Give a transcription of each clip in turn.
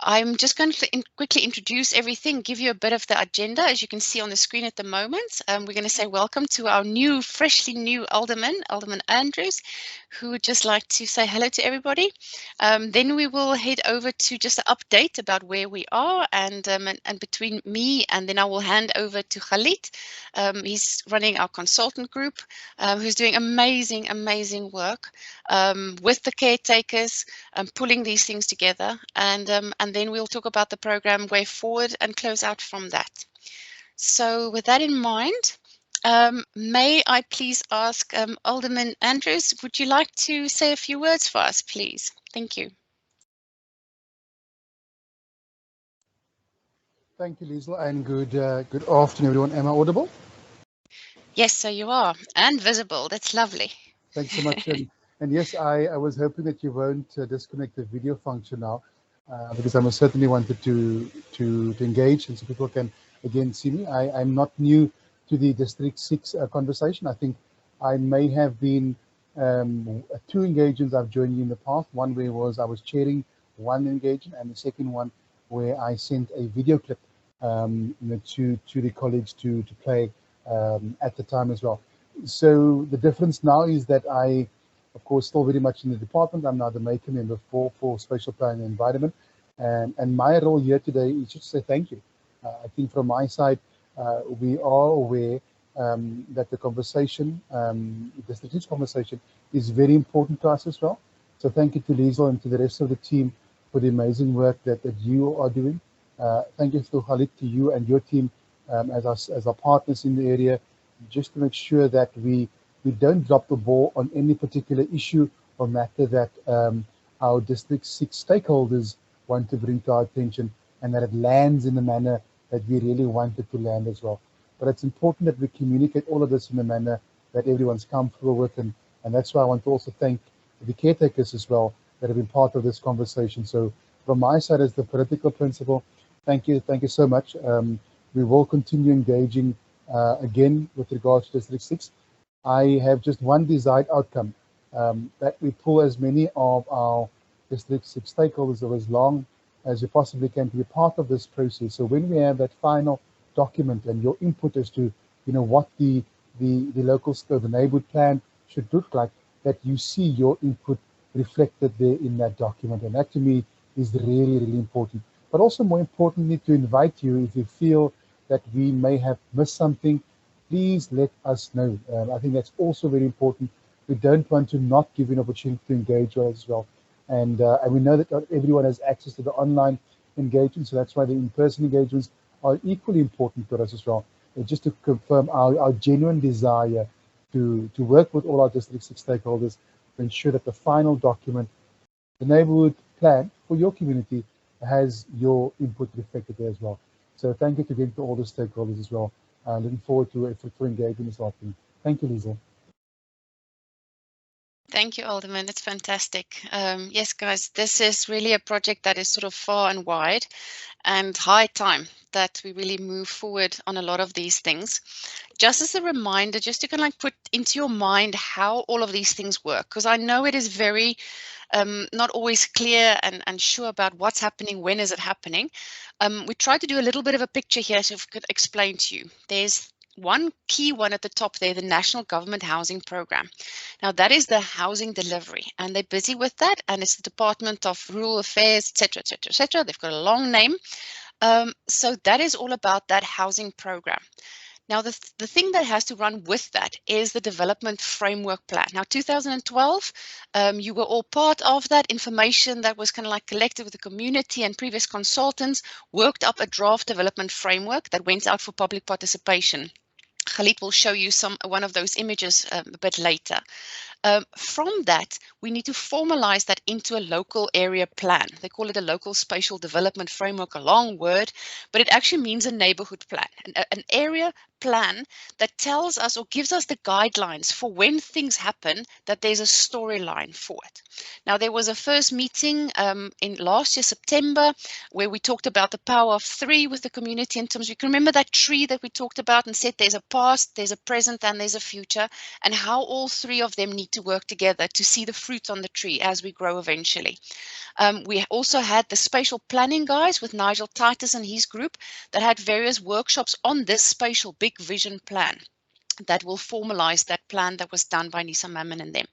I'm just going to quickly introduce everything, give you a bit of the agenda. As you can see on the screen at the moment, we're going to say welcome to our freshly new Alderman Andrews, who would just like to say hello to everybody. Then we will head over to just an update about where we are, and between me and then I will hand over to Khalid. He's running our consultant group, who's doing amazing work with the caretakers, pulling these things together, and then we'll talk about the program way forward and close out from that. So with that in mind, may I please ask Alderman Andrews, would you like to say a few words for us, please? Thank you. Thank you, Liesl, and good afternoon, everyone. Am I audible? Yes, so you are, and visible. That's lovely. Thanks so much. And yes, I was hoping that you won't disconnect the video function now, because I most certainly wanted to engage and so people can again see me. I'm not new to the District 6 conversation. I think I may have been two engagements I've joined you in the past. One where I was chairing one engagement, and the second one where I sent a video clip to the college to play at the time as well. So the difference now is that I, of course, still very much in the department. I'm now the maker member for Spatial Planning and Environment. And my role here today is just to say thank you. I think from my side, we are aware that the conversation, the strategic conversation, is very important to us as well. So thank you to Liesl and to the rest of the team for the amazing work that you are doing. Thank you to Khalid, to you and your team as our partners in the area, just to make sure that we don't drop the ball on any particular issue or matter that our District 6 stakeholders want to bring to our attention, and that it lands in the manner that we really want it to land as well. But it's important that we communicate all of this in a manner that everyone's comfortable with, and that's why I want to also thank the caretakers as well that have been part of this conversation. So from my side as the political principal, thank you so much. We will continue engaging again with regards to District 6. I have just one desired outcome, that we pull as many of our District 6 stakeholders or as long as we possibly can to be part of this process. So when we have that final document and your input as to what the local scope, the neighborhood plan should look like, that you see your input reflected there in that document. And that to me is really important. But also more importantly, to invite you, if you feel that we may have missed something, please let us know. I think that's also very important. We don't want to not give you an opportunity to engage with us as well. And we know that not everyone has access to the online engagement, so that's why the in-person engagements are equally important to us as well. And just to confirm our genuine desire to work with all our District 6 stakeholders to ensure that the final document, the neighborhood plan for your community, has your input reflected there as well. So thank you again to all the stakeholders as well. Looking forward to a fruitful engagement this afternoon. Thank you, Liesl. Thank you, Alderman. That's fantastic. Yes, guys, this is really a project that is sort of far and wide, and high time that we really move forward on a lot of these things. Just as a reminder, just to kind of like put into your mind how all of these things work, because I know it is very not always clear and sure about what's happening, when is it happening. We tried to do a little bit of a picture here so I could explain to you. There's one key one at the top there, the National Government Housing Program. Now that is the housing delivery, and they're busy with that, and it's the Department of Rural Affairs, etc., etc., etc. They've got a long name. So that is all about that housing program. Now, the thing that has to run with that is the development framework plan. Now, 2012, you were all part of that information that was kind of like collected with the community, and previous consultants worked up a draft development framework that went out for public participation. Khalid will show you one of those images a bit later. From that, we need to formalize that into a local area plan. They call it a local spatial development framework, a long word, but it actually means a neighborhood plan, an area plan that tells us or gives us the guidelines for when things happen, that there's a storyline for it. Now, there was a first meeting in last year, September, where we talked about the power of 3 with the community in terms, you can remember that tree that we talked about and said there's a past, there's a present, and there's a future, and how all 3 of them need to work together to see the fruit on the tree as we grow eventually. We also had the spatial planning guys with Nigel Titus and his group that had various workshops on this spatial big vision plan that will formalize that plan that was done by Nisa Mammon and them.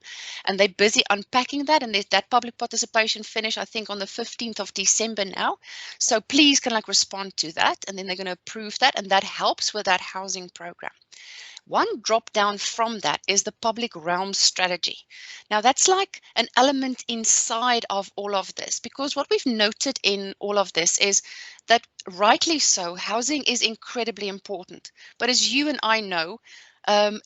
And they're busy unpacking that, and there's that public participation finish, I think, on the 15th of December now. So please can respond to that, and then they're going to approve that, and that helps with that housing program. One drop down from that is the public realm strategy. Now that's like an element inside of all of this, because what we've noted in all of this is that, rightly so, housing is incredibly important. But as you and I know,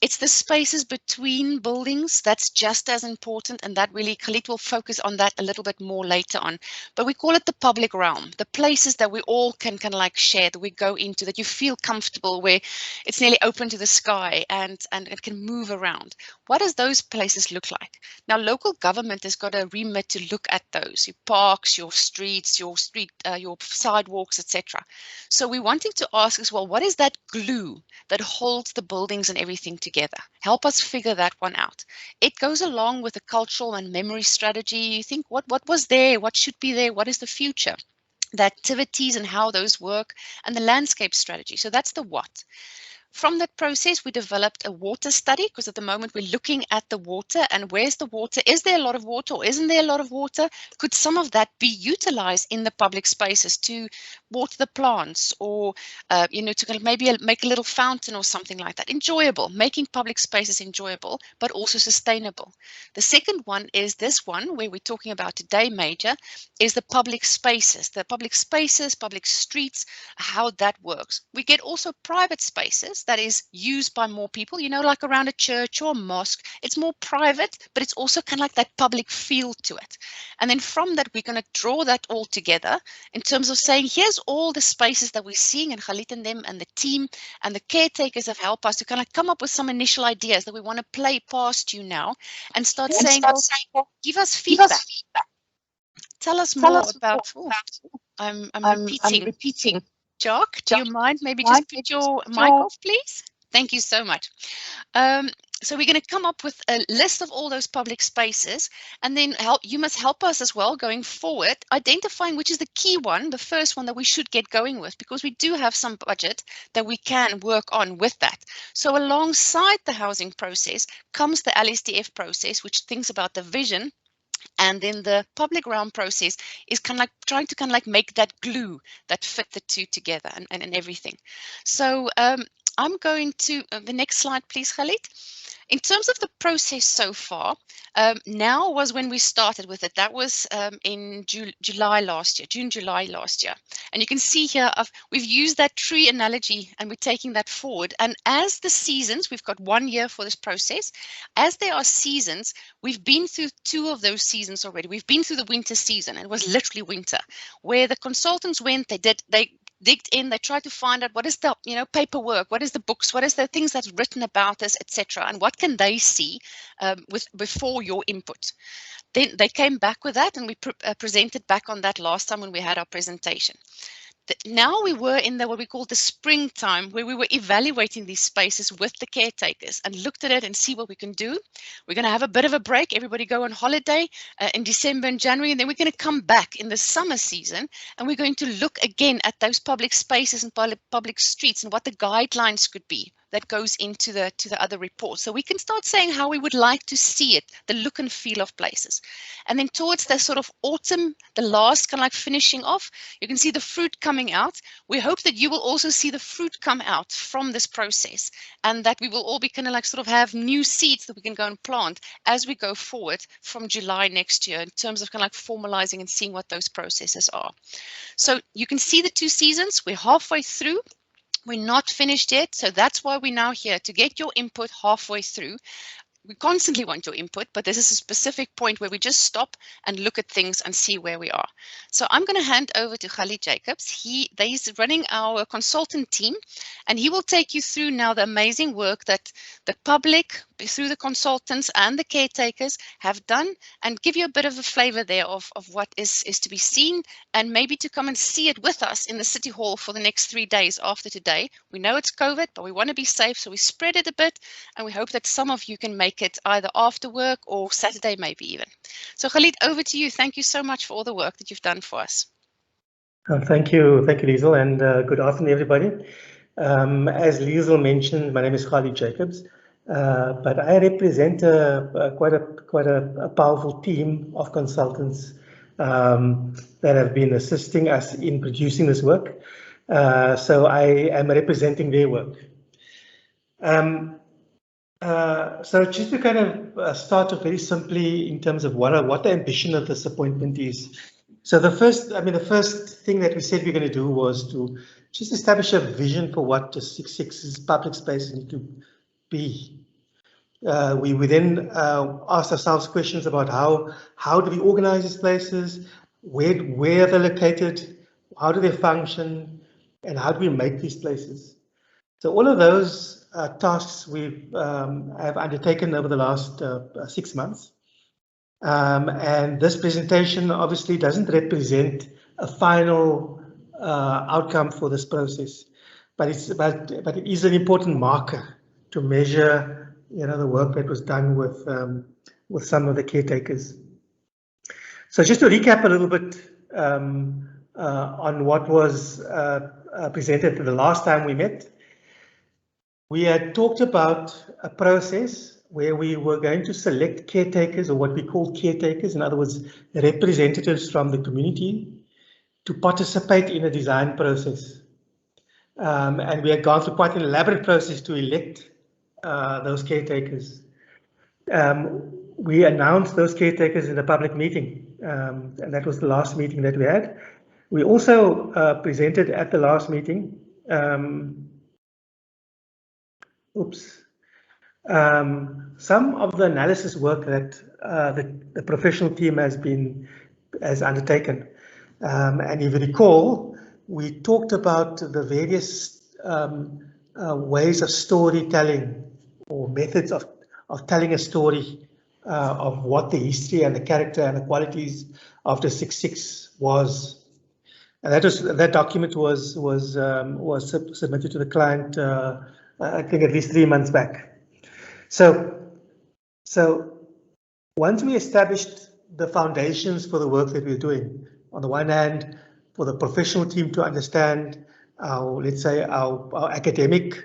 it's the spaces between buildings that's just as important, and that really, Khalid will focus on that a little bit more later on. But we call it the public realm, the places that we all can kind of share, that we go into, that you feel comfortable, where it's nearly open to the sky and it can move around. What does those places look like? Now, local government has got a remit to look at those, your parks, your streets, your sidewalks, etc. So we're wanting to ask as well, what is that glue that holds the buildings and everything together? Help us figure that one out. It goes along with the cultural and memory strategy. You think, what was there? What should be there? What is the future? The activities and how those work, and the landscape strategy. So that's the what. From that process, we developed a water study, because at the moment we're looking at the water and where's the water? Is there a lot of water or isn't there a lot of water? Could some of that be utilized in the public spaces to water the plants, or to kind of maybe make a little fountain or something like that? Enjoyable, making public spaces enjoyable, but also sustainable. The second one is this one where we're talking about today, Major, is the public spaces, public streets, how that works. We get also private spaces that is used by more people, like around a church or a mosque. It's more private, but it's also kind of like that public feel to it. And then from that, we're going to draw that all together in terms of saying, here's all the spaces that we're seeing, and Khalid and them and the team and the caretakers have helped us to kind of come up with some initial ideas that we want to play past you now and start saying, give us feedback. Tell us more about. I'm repeating. Jock, do you mind maybe just put your mic off, please? Thank you so much. So we're going to come up with a list of all those public spaces, and then you must help us as well going forward, identifying which is the key one, the first one that we should get going with, because we do have some budget that we can work on with that. So alongside the housing process comes the LSDF process, which thinks about the vision. And then the public realm process is kind of like trying to make that glue that fit the two together and everything. So I'm going to the next slide, please, Khalid. In terms of the process so far, now was when we started with it. That was in June, July last year. And you can see here, we've used that tree analogy and we're taking that forward. And as the seasons, we've got 1 year for this process. As there are seasons, we've been through 2 of those seasons already. We've been through the winter season, and it was literally winter, where the consultants went, they digged in, they tried to find out what is the paperwork, what is the books, what is the things that's written about us, etc., and what can they see before your input. Then they came back with that, and we presented back on that last time when we had our presentation. Now we were in what we call the springtime, where we were evaluating these spaces with the caretakers and looked at it and see what we can do. We're going to have a bit of a break, everybody go on holiday in December and January, and then we're going to come back in the summer season, and we're going to look again at those public spaces and public streets and what the guidelines could be that goes into the other reports. So we can start saying how we would like to see it, the look and feel of places. And then towards the sort of autumn, the last kind of finishing off, you can see the fruit coming out. We hope that you will also see the fruit come out from this process, and that we will all be kind of sort of have new seeds that we can go and plant as we go forward from July next year in terms of kind of formalizing and seeing what those processes are. So you can see the 2 seasons. We're halfway through. We're not finished yet, so that's why we're now here, to get your input halfway through. we constantly want your input, but this is a specific point where we just stop and look at things and see where we are. So I'm going to hand over to Khalid Jacobs. He's running our consultant team, and he will take you through now the amazing work that the public, through the consultants and the caretakers, have done, and give you a bit of a flavor there of what is to be seen, and maybe to come and see it with us in the City Hall for the next 3 days after today. We know it's COVID, but we want to be safe, so we spread it a bit, and we hope that some of you can make it either after work or Saturday maybe even. So Khalid, over to you. Thank you so much for all the work that you've done for us. Thank you, Liesl, and good afternoon, everybody. As Liesl mentioned, my name is Khalid Jacobs, but I represent quite a powerful team of consultants that have been assisting us in producing this work. So I am representing their work. So just to kind of start off very simply in terms of what the ambition of this appointment is. So the first thing that we said we're going to do was to just establish a vision for what the 66's public space need to be. We then asked ourselves questions about how do we organize these places, where are they located, how do they function, and how do we make these places. So all of those tasks we have undertaken over the last 6 months. And this presentation obviously doesn't represent a final outcome for this process, but it is an important marker to measure, the work that was done with some of the caretakers. So just to recap a little bit on what was presented the last time we met. We had talked about a process where we were going to select caretakers, or what we call caretakers, in other words, representatives from the community, to participate in a design process. And we had gone through quite an elaborate process to elect those caretakers. We announced those caretakers in a public meeting, and that was the last meeting that we had. We also presented at the last meeting some of the analysis work that the professional team has undertaken. And if you recall, we talked about the various ways of storytelling, or methods of telling a story of what the history and the character and the qualities of the 66 was. And that document was submitted to the client, I think at least 3 months back. So once we established the foundations for the work that we're doing, on the one hand, for the professional team to understand our academic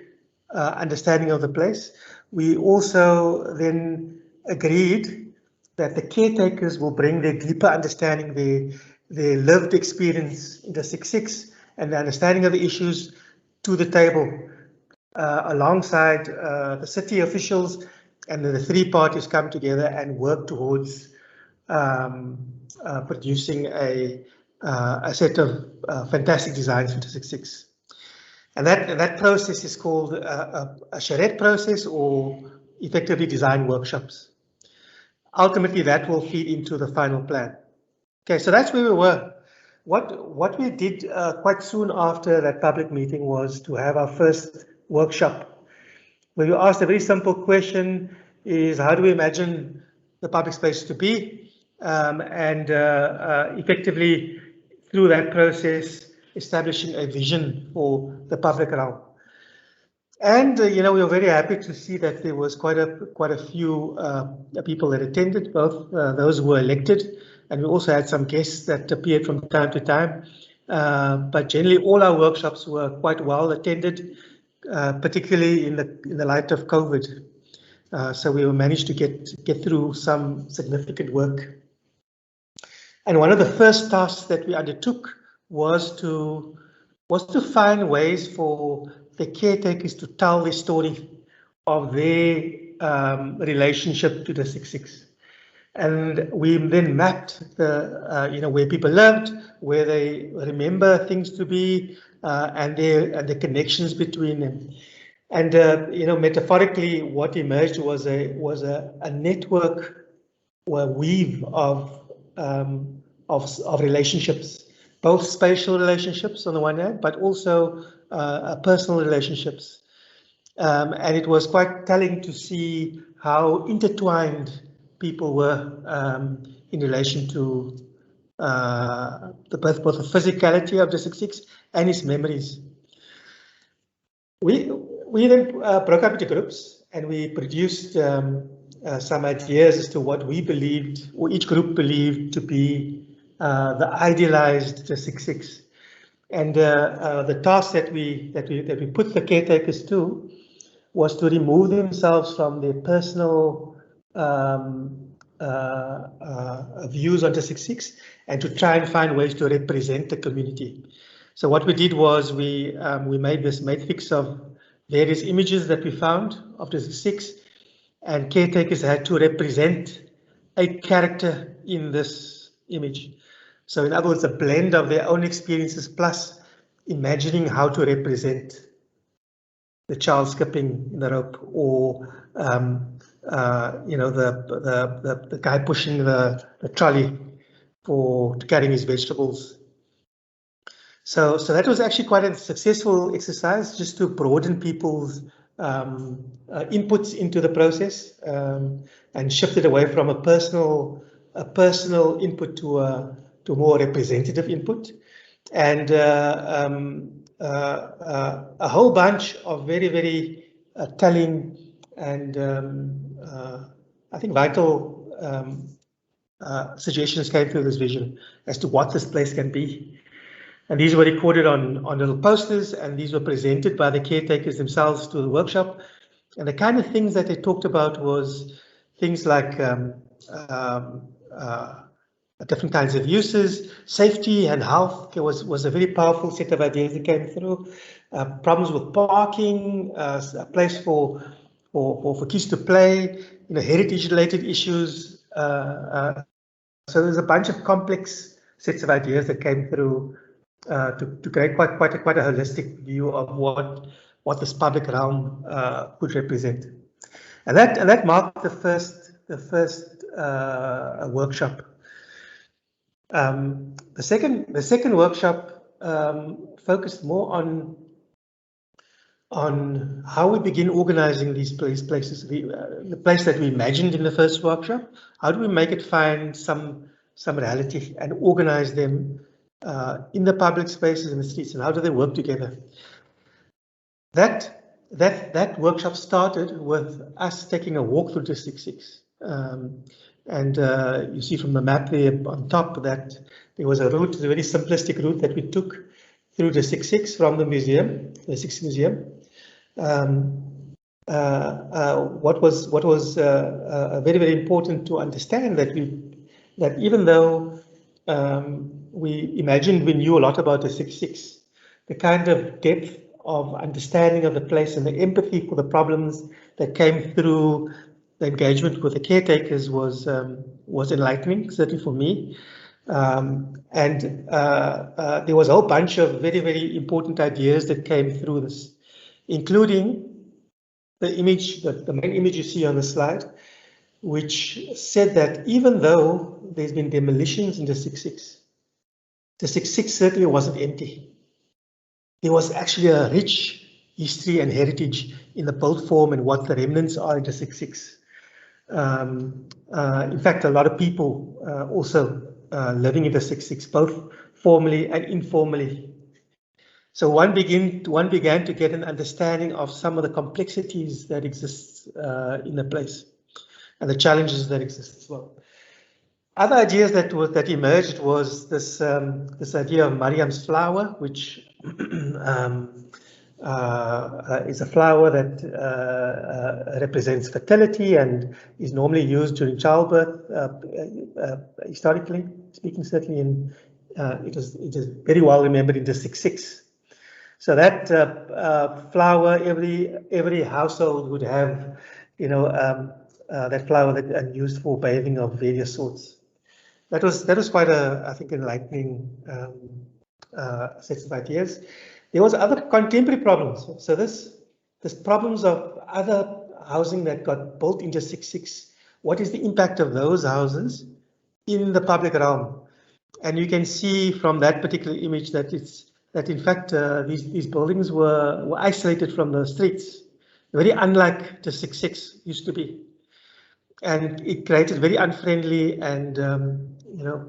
understanding of the place, we also then agreed that the caretakers will bring their deeper understanding, their lived experience in the 66 and the understanding of the issues to the table, alongside the city officials, and the three parties come together and work towards producing a set of fantastic designs for the 66. And that process is called a charrette process, or effectively design workshops. Ultimately, that will feed into the final plan. Okay, so that's where we were. What we did quite soon after that public meeting was to have our first workshop, where we asked a very simple question: is how do we imagine the public space to be, and effectively through that process establishing a vision for the public realm. And we were very happy to see that there was quite a few people that attended, both those who were elected, and we also had some guests that appeared from time to time. But generally, all our workshops were quite well attended, particularly in the light of COVID. So we managed to get through some significant work. And one of the first tasks that we undertook was to find ways for the caretakers to tell the story of their relationship to the 66. And we then mapped the where people lived, where they remember things to be, and the connections between them. And metaphorically, what emerged was a network or a weave of relationships, both spatial relationships on the one hand, but also personal relationships. And it was quite telling to see how intertwined people were in relation to both the physicality of the 6/6 and his memories. We then broke up into groups and we produced some ideas as to what we believed, or each group believed to be the idealized 6/6. And the task that we put the caretakers to was to remove themselves from their personal views on the 6/6 and to try and find ways to represent the community. So what we did was we made this matrix of various images that we found of the 6/6, and caretakers had to represent a character in this image. So in other words, a blend of their own experiences plus imagining how to represent the child skipping in the rope, or the guy pushing the trolley for carrying his vegetables. So that was actually quite a successful exercise, just to broaden people's inputs into the process, and shift it away from a personal input to a more representative input, and a whole bunch of very, very telling and I think vital suggestions came through this vision as to what this place can be. And these were recorded on little posters, and these were presented by the caretakers themselves to the workshop. And the kind of things that they talked about was things like different kinds of uses, safety and health was a very powerful set of ideas that came through. Problems with parking, a place for kids to play, heritage-related issues. So there's a bunch of complex sets of ideas that came through to create quite a holistic view of what this public realm could represent, and that marked the first workshop. The second workshop focused more on how we begin organizing these places. The place that we imagined in the first workshop, how do we make it find some reality and organize them in the public spaces in the streets, and how do they work together? That workshop started with us taking a walk through the 6/6. And you see from the map there on top that there was a route, a very simplistic route that we took through the 6/6 from the museum, the 6 Museum. What was very, very important to understand that even though we imagined we knew a lot about the 6/6, the kind of depth of understanding of the place and the empathy for the problems that came through the engagement with the caretakers was enlightening, certainly for me. And there was a whole bunch of very, very important ideas that came through this, including the image, the main image you see on the slide, which said that even though there's been demolitions in the 6/6, the 6/6 certainly wasn't empty. There was actually a rich history and heritage in the built form and what the remnants are in the 6/6. In fact, a lot of people also living in the 6/6, both formally and informally. So one began to get an understanding of some of the complexities that exist in the place and the challenges that exist as well. Other ideas that emerged was this idea of Mariam's flower, which is a flower that represents fertility and is normally used during childbirth. Historically speaking, certainly it is very well remembered in the 6/6. So that flower, every household would have, that flower and used for bathing of various sorts. That was quite I think, enlightening set of ideas. There was other contemporary problems. So this there's problems of other housing that got built into 66. What is the impact of those houses in the public realm? And you can see from that particular image that in fact these buildings were isolated from the streets, very unlike the 66 used to be, and it created very unfriendly and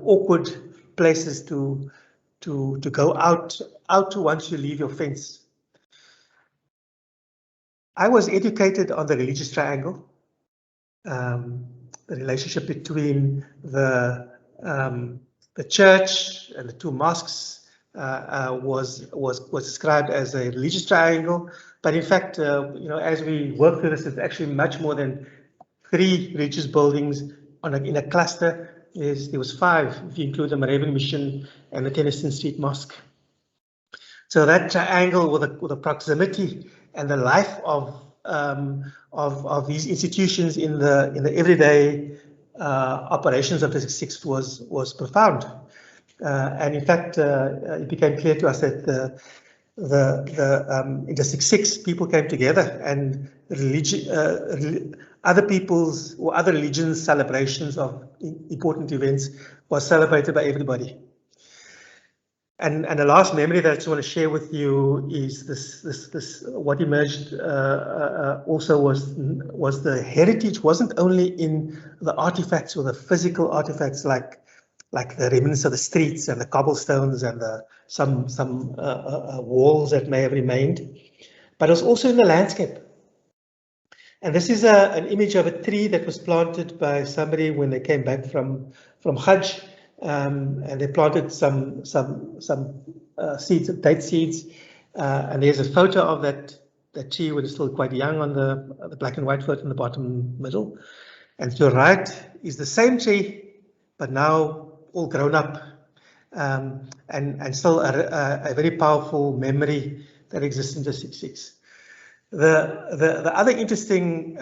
awkward places to go out to once you leave your fence. I was educated on the religious triangle, the relationship between the church and the two mosques was described as a religious triangle, but in fact, as we work through this, it's actually much more than 3 religious buildings in a cluster. There was 5 if you include the Moravian Mission and the Tennyson Street Mosque. So that triangle with the proximity and the life of these institutions in the everyday operations of the 66 was profound, and in fact it became clear to us that in the 66 people came together, and other people's or other religions' celebrations of important events was celebrated by everybody. And the last memory that I just want to share with you is this what emerged also was the heritage wasn't only in the artifacts or the physical artifacts like the remnants of the streets and the cobblestones and some walls that may have remained, but it was also in the landscape. And this is an image of a tree that was planted by somebody when they came back from Hajj. And they planted some seeds, date seeds, and there's a photo of that tree when it's still quite young on the black and white photo in the bottom middle. And to the right is the same tree, but now all grown up, and still a very powerful memory that exists in the 66. The other interesting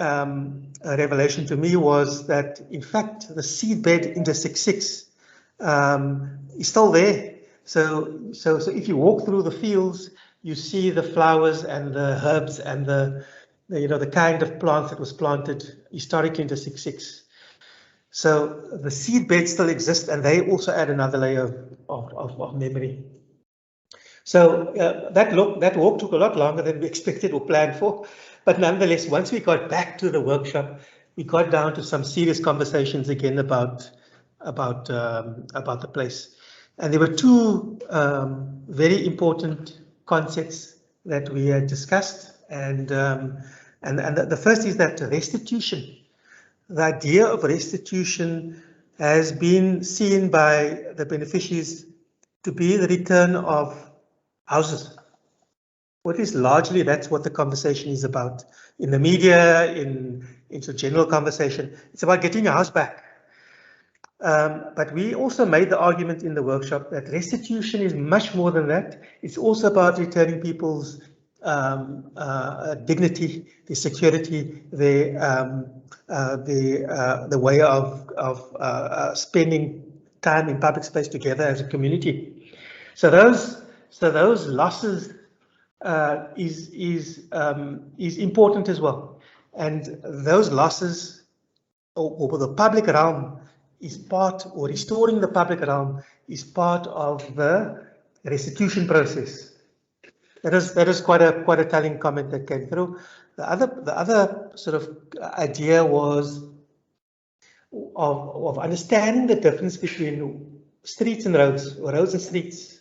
revelation to me was that in fact the seedbed in the 66 is still there. So if you walk through the fields, you see the flowers and the herbs and the kind of plants that was planted historically in the 66. So the seed beds still exist, and they also add another layer of memory. So that walk took a lot longer than we expected or planned for, but nonetheless, once we got back to the workshop, we got down to some serious conversations again about the place. And there were 2 very important concepts that we had discussed, and the first is that restitution. The idea of restitution has been seen by the beneficiaries to be the return of houses. What is largely, that's what the conversation is about. In the media, in general conversation, it's about getting your house back. But we also made the argument in the workshop that restitution is much more than that. It's also about returning people's dignity, their security, the way of spending time in public space together as a community. So those losses is important as well, and those losses over the public realm is part, or restoring the public realm is part of the restitution process. That is quite a telling comment that came through. The other sort of idea was of understanding the difference between streets and roads, or roads and streets.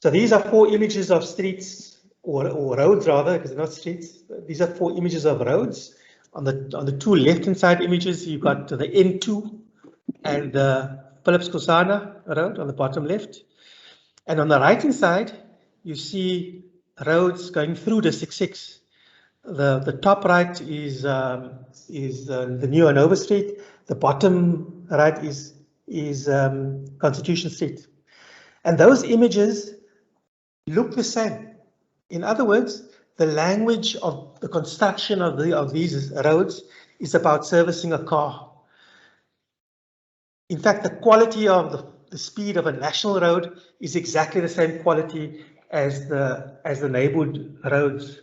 So these are 4 images of streets, or roads rather, because they're not streets. These are 4 images of roads. On the 2 left-hand side images, you've got the N2 and the Phillips Kosana road on the bottom left. And on the right-hand side, you see roads going through the 66. The top right is the New Hanover Street. The bottom right is Constitution Street. And those images look the same. In other words, the language of the construction of these roads is about servicing a car. In fact, the quality of the speed of a national road is exactly the same quality as the neighborhood roads.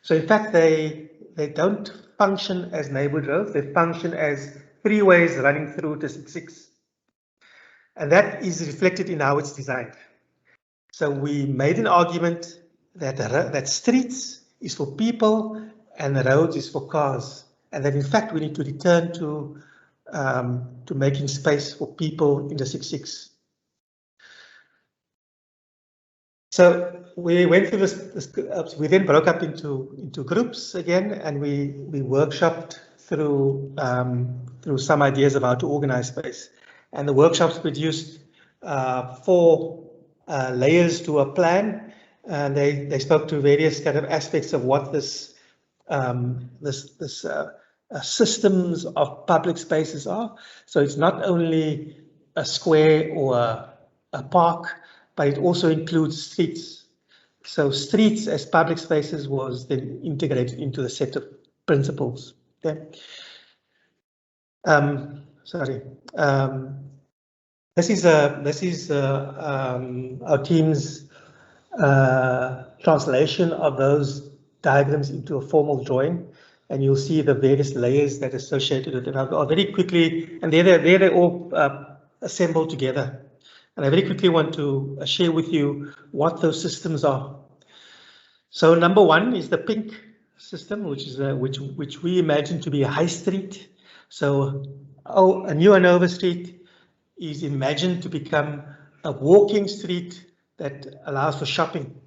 So in fact, they don't function as neighborhood roads, they function as freeways running through District 6. And that is reflected in how it's designed. So we made an argument that streets is for people and the roads is for cars. And that in fact we need to return to making space for people in District 6. So we went through this we then broke up into groups again, and we workshopped through some ideas of how to organize space. And the workshops produced 4 layers to a plan, and they spoke to various kind of aspects of what this systems of public spaces are. So it's not only a square or a park, but it also includes streets. So streets as public spaces was then integrated into the set of principles. Okay. This is our team's translation of those diagrams into a formal drawing, and you'll see the various layers that are associated with it. I'll very quickly, and they're all assembled together. And I very quickly want to share with you what those systems are. So number 1 is the pink system, which is which we imagine to be a high street. So a new Hanover Street is imagined to become a walking street that allows for shopping.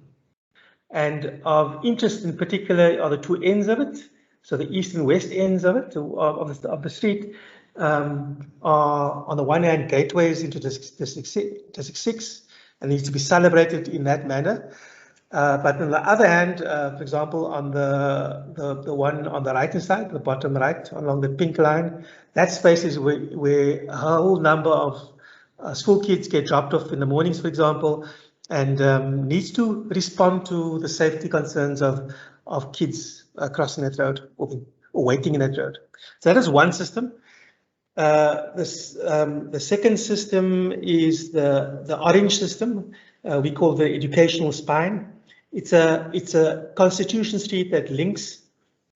And of interest in particular are the 2 ends of it. So the east and west ends of it, of the street, are on the one hand gateways into District 6, and needs to be celebrated in that manner. But on the other hand, for example, on the one on the right hand side, the bottom right, along the pink line, that space is where a whole number of school kids get dropped off in the mornings, for example, and needs to respond to the safety concerns of kids crossing that road or waiting in that road. So that is one system. The second system is the orange system. We call the educational spine. It's a Constitution Street that links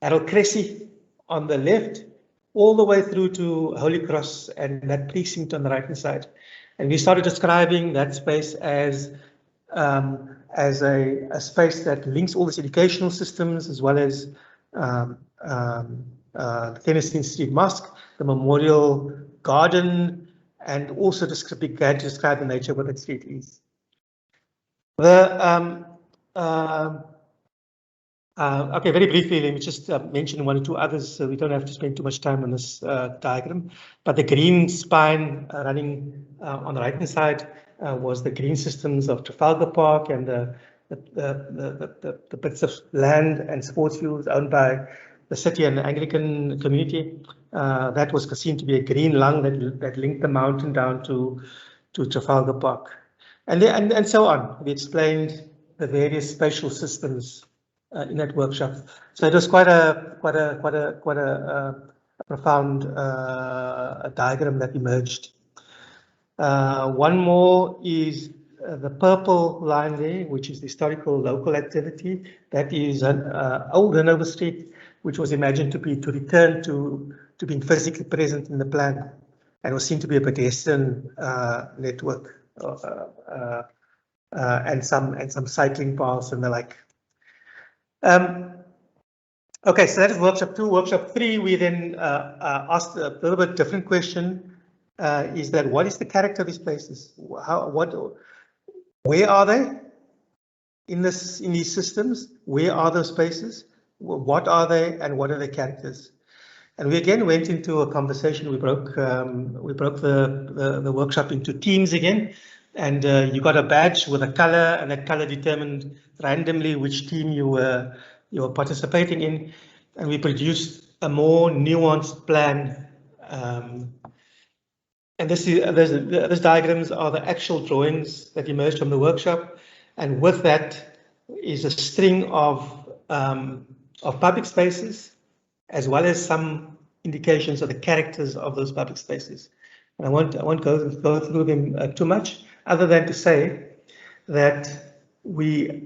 Harold Cressy on the left all the way through to Holy Cross and that precinct on the right hand side. And we started describing that space as a space that links all these educational systems, as well as the Tennessee Street Mosque, the Memorial Garden, and also began to describe the nature of what that street is. Okay, very briefly, let me just mention 1 or 2 others, so we don't have to spend too much time on this diagram. But the green spine running on the right-hand side was the green systems of Trafalgar Park and the bits of land and sports fields owned by the city and the Anglican community. That was seen to be a green lung that linked the mountain down to Trafalgar Park, and so on. We explained the various spatial systems in that workshop. So it was quite a profound diagram that emerged. One more is the purple line there, which is the historical local activity. That is an old Hanover Street, which was imagined to return to being physically present in the plan, and was seen to be a pedestrian network and some cycling paths and the like. Okay, so that is workshop 2. Workshop 3, we then asked a little bit different question. Is that what is the character of these places? Where are they in these systems? Where are those spaces? What are they, and what are their characters? And we again went into a conversation. We broke the workshop into teams again, and you got a badge with a color, and that color determined randomly which team you were participating in, and we produced a more nuanced plan. And those diagrams are the actual drawings that emerged from the workshop, and with that is a string of public spaces, as well as some indications of the characters of those public spaces. And I won't go through them too much, other than to say that we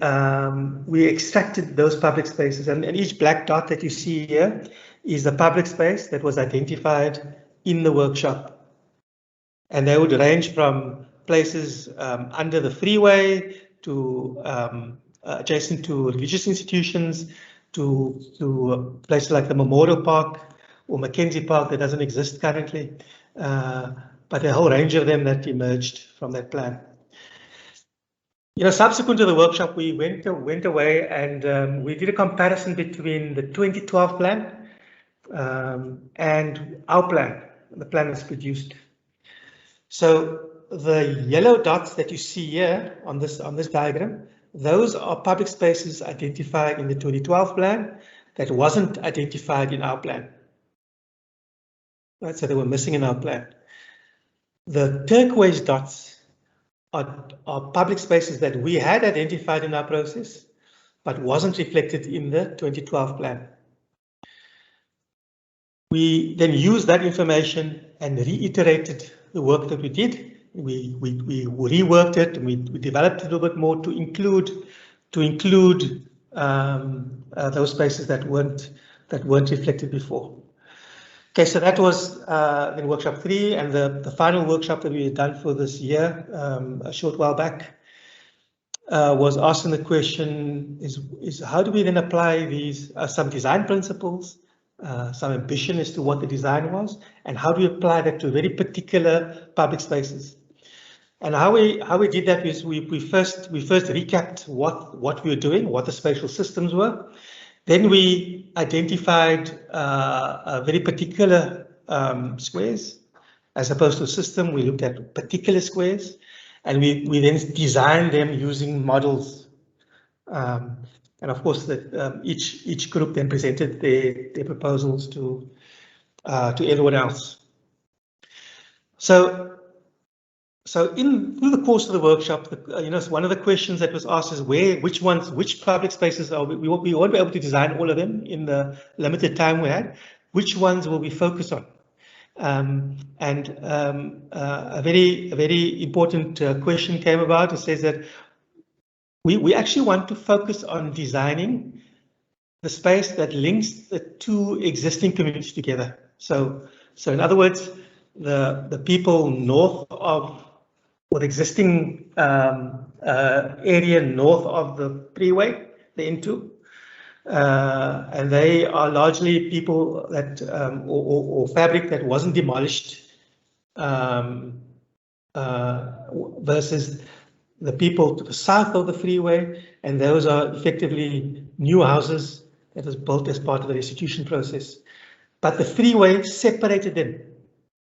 extracted those public spaces, and each black dot that you see here is a public space that was identified in the workshop. And they would range from places under the freeway to adjacent to religious institutions, to places like the Memorial Park or Mackenzie Park that doesn't exist currently, but a whole range of them that emerged from that plan. You know, subsequent to the workshop, we went away and we did a comparison between the 2012 plan and our plan, the plan that's produced. So the yellow dots that you see here on this diagram, those are public spaces identified in the 2012 plan that wasn't identified in our plan. Right, so they were missing in our plan. The turquoise dots are public spaces that we had identified in our process, but wasn't reflected in the 2012 plan. We then used that information and reiterated the work that we did. We reworked it and we developed it a little bit more to include those spaces that weren't reflected before. Okay, so that was in workshop 3, and the final workshop that we had done for this year a short while back was asking the question is how do we then apply these some design principles, some ambition as to what the design was, and how do we apply that to very particular public spaces. And how we did that is we first recapped what we were doing, what the spatial systems were. Then we identified very particular squares. As opposed to a system, we looked at particular squares, and we then designed them using models. And of course, that each group then presented their proposals to everyone else. So through the course of the workshop, one of the questions that was asked is which public spaces are we won't be able to design all of them in the limited time we had. Which ones will we focus on? A very important question came about. It says that we actually want to focus on designing the space that links the two existing communities together. So in other words, the people north of, or the existing area north of the freeway, the N2, and they are largely people that or fabric that wasn't demolished versus the people to the south of the freeway, and those are effectively new houses that was built as part of the restitution process. But the freeway separated them.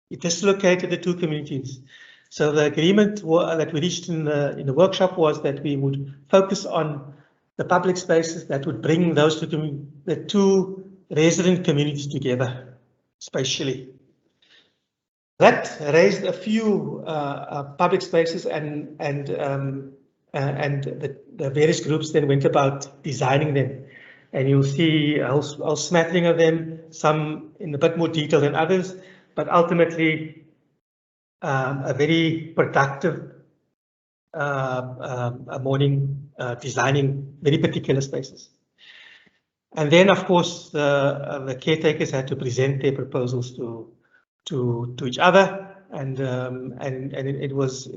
It dislocated the two communities. So the agreement that we reached in the workshop was that we would focus on the public spaces that would bring those the two resident communities together spatially. That raised a few public spaces, and the various groups then went about designing them. And you'll see a whole smattering of them, some in a bit more detail than others, but ultimately a very productive morning designing very particular spaces. And then, of course, the caretakers had to present their proposals to each other, and it was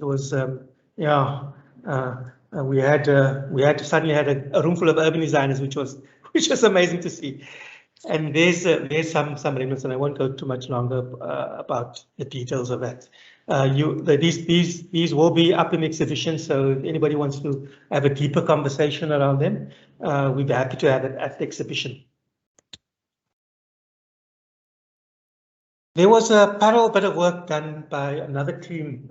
we had to suddenly had a room full of urban designers, which was amazing to see. And there's some remnants, and I won't go too much longer about the details of that. These will be up in the exhibition, so if anybody wants to have a deeper conversation around them, we'd be happy to have it at the exhibition. There was a parallel bit of work done by another team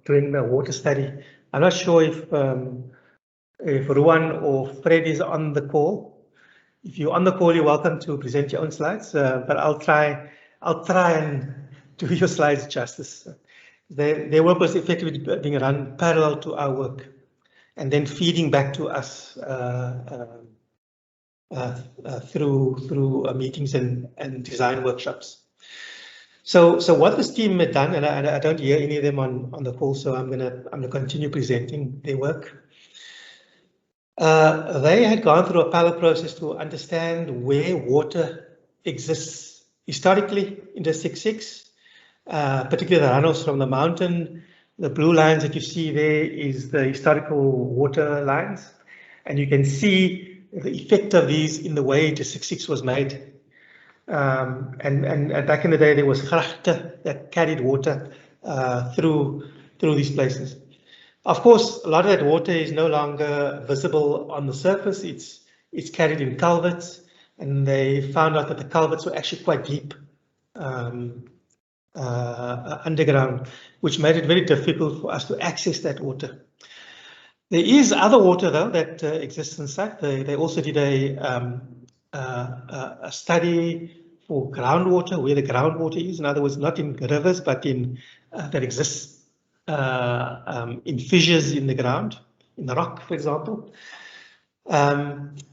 doing the water study. I'm not sure if Ruan or Fred is on the call. If you're on the call, you're welcome to present your own slides, but I'll try and do your slides justice. Their work was effectively being run parallel to our work, and then feeding back to us through meetings and design workshops. So what this team had done, and I don't hear any of them on the call, so I'm gonna continue presenting their work. They had gone through a pilot process to understand where water exists historically in District 6, particularly the runoffs from the mountain. The blue lines that you see there is the historical water lines, and you can see the effect of these in the way District 6 was made. And back in the day, there was grachten that carried water through these places. Of course, a lot of that water is no longer visible on the surface. It's carried in culverts, and they found out that the culverts were actually quite deep underground, which made it very difficult for us to access that water. There is other water though that exists inside. They also did a study for groundwater, where the groundwater is. In other words, not in rivers, but in that exists in fissures in the ground, in the rock, for example.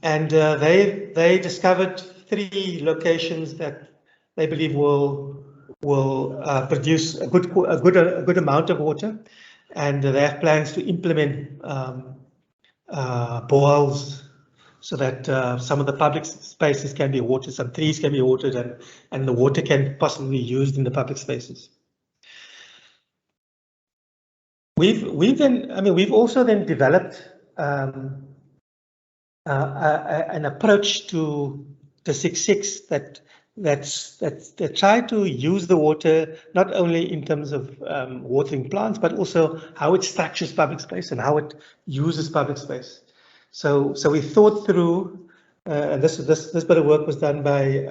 They discovered 3 locations that they believe will produce a good amount of water, and they have plans to implement boreholes so that some of the public spaces can be watered, some trees can be watered, and the water can possibly be used in the public spaces. We've also then developed an approach to District 6 that try to use the water not only in terms of watering plants, but also how it structures public space and how it uses public space. So we thought through, and this bit of work was done by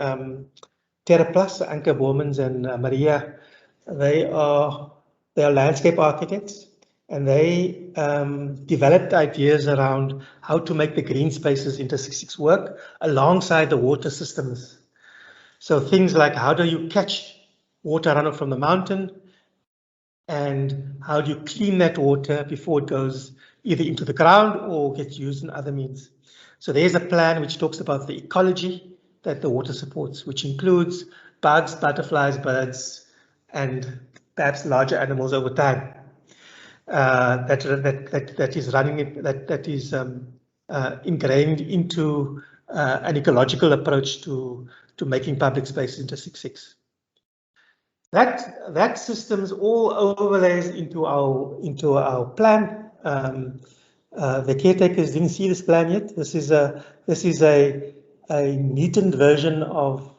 TerraPlus, Anke Bormans and Maria. They are landscape architects, and they developed ideas around how to make the green spaces in District 6 work alongside the water systems. So things like, how do you catch water runoff from the mountain, and how do you clean that water before it goes either into the ground or gets used in other means. So there's a plan which talks about the ecology that the water supports, which includes bugs, butterflies, birds, and perhaps larger animals over time. That is ingrained into an ecological approach to making public spaces in District 6. That systems all overlays into our plan. The caretakers didn't see this plan yet. This is a neatened version of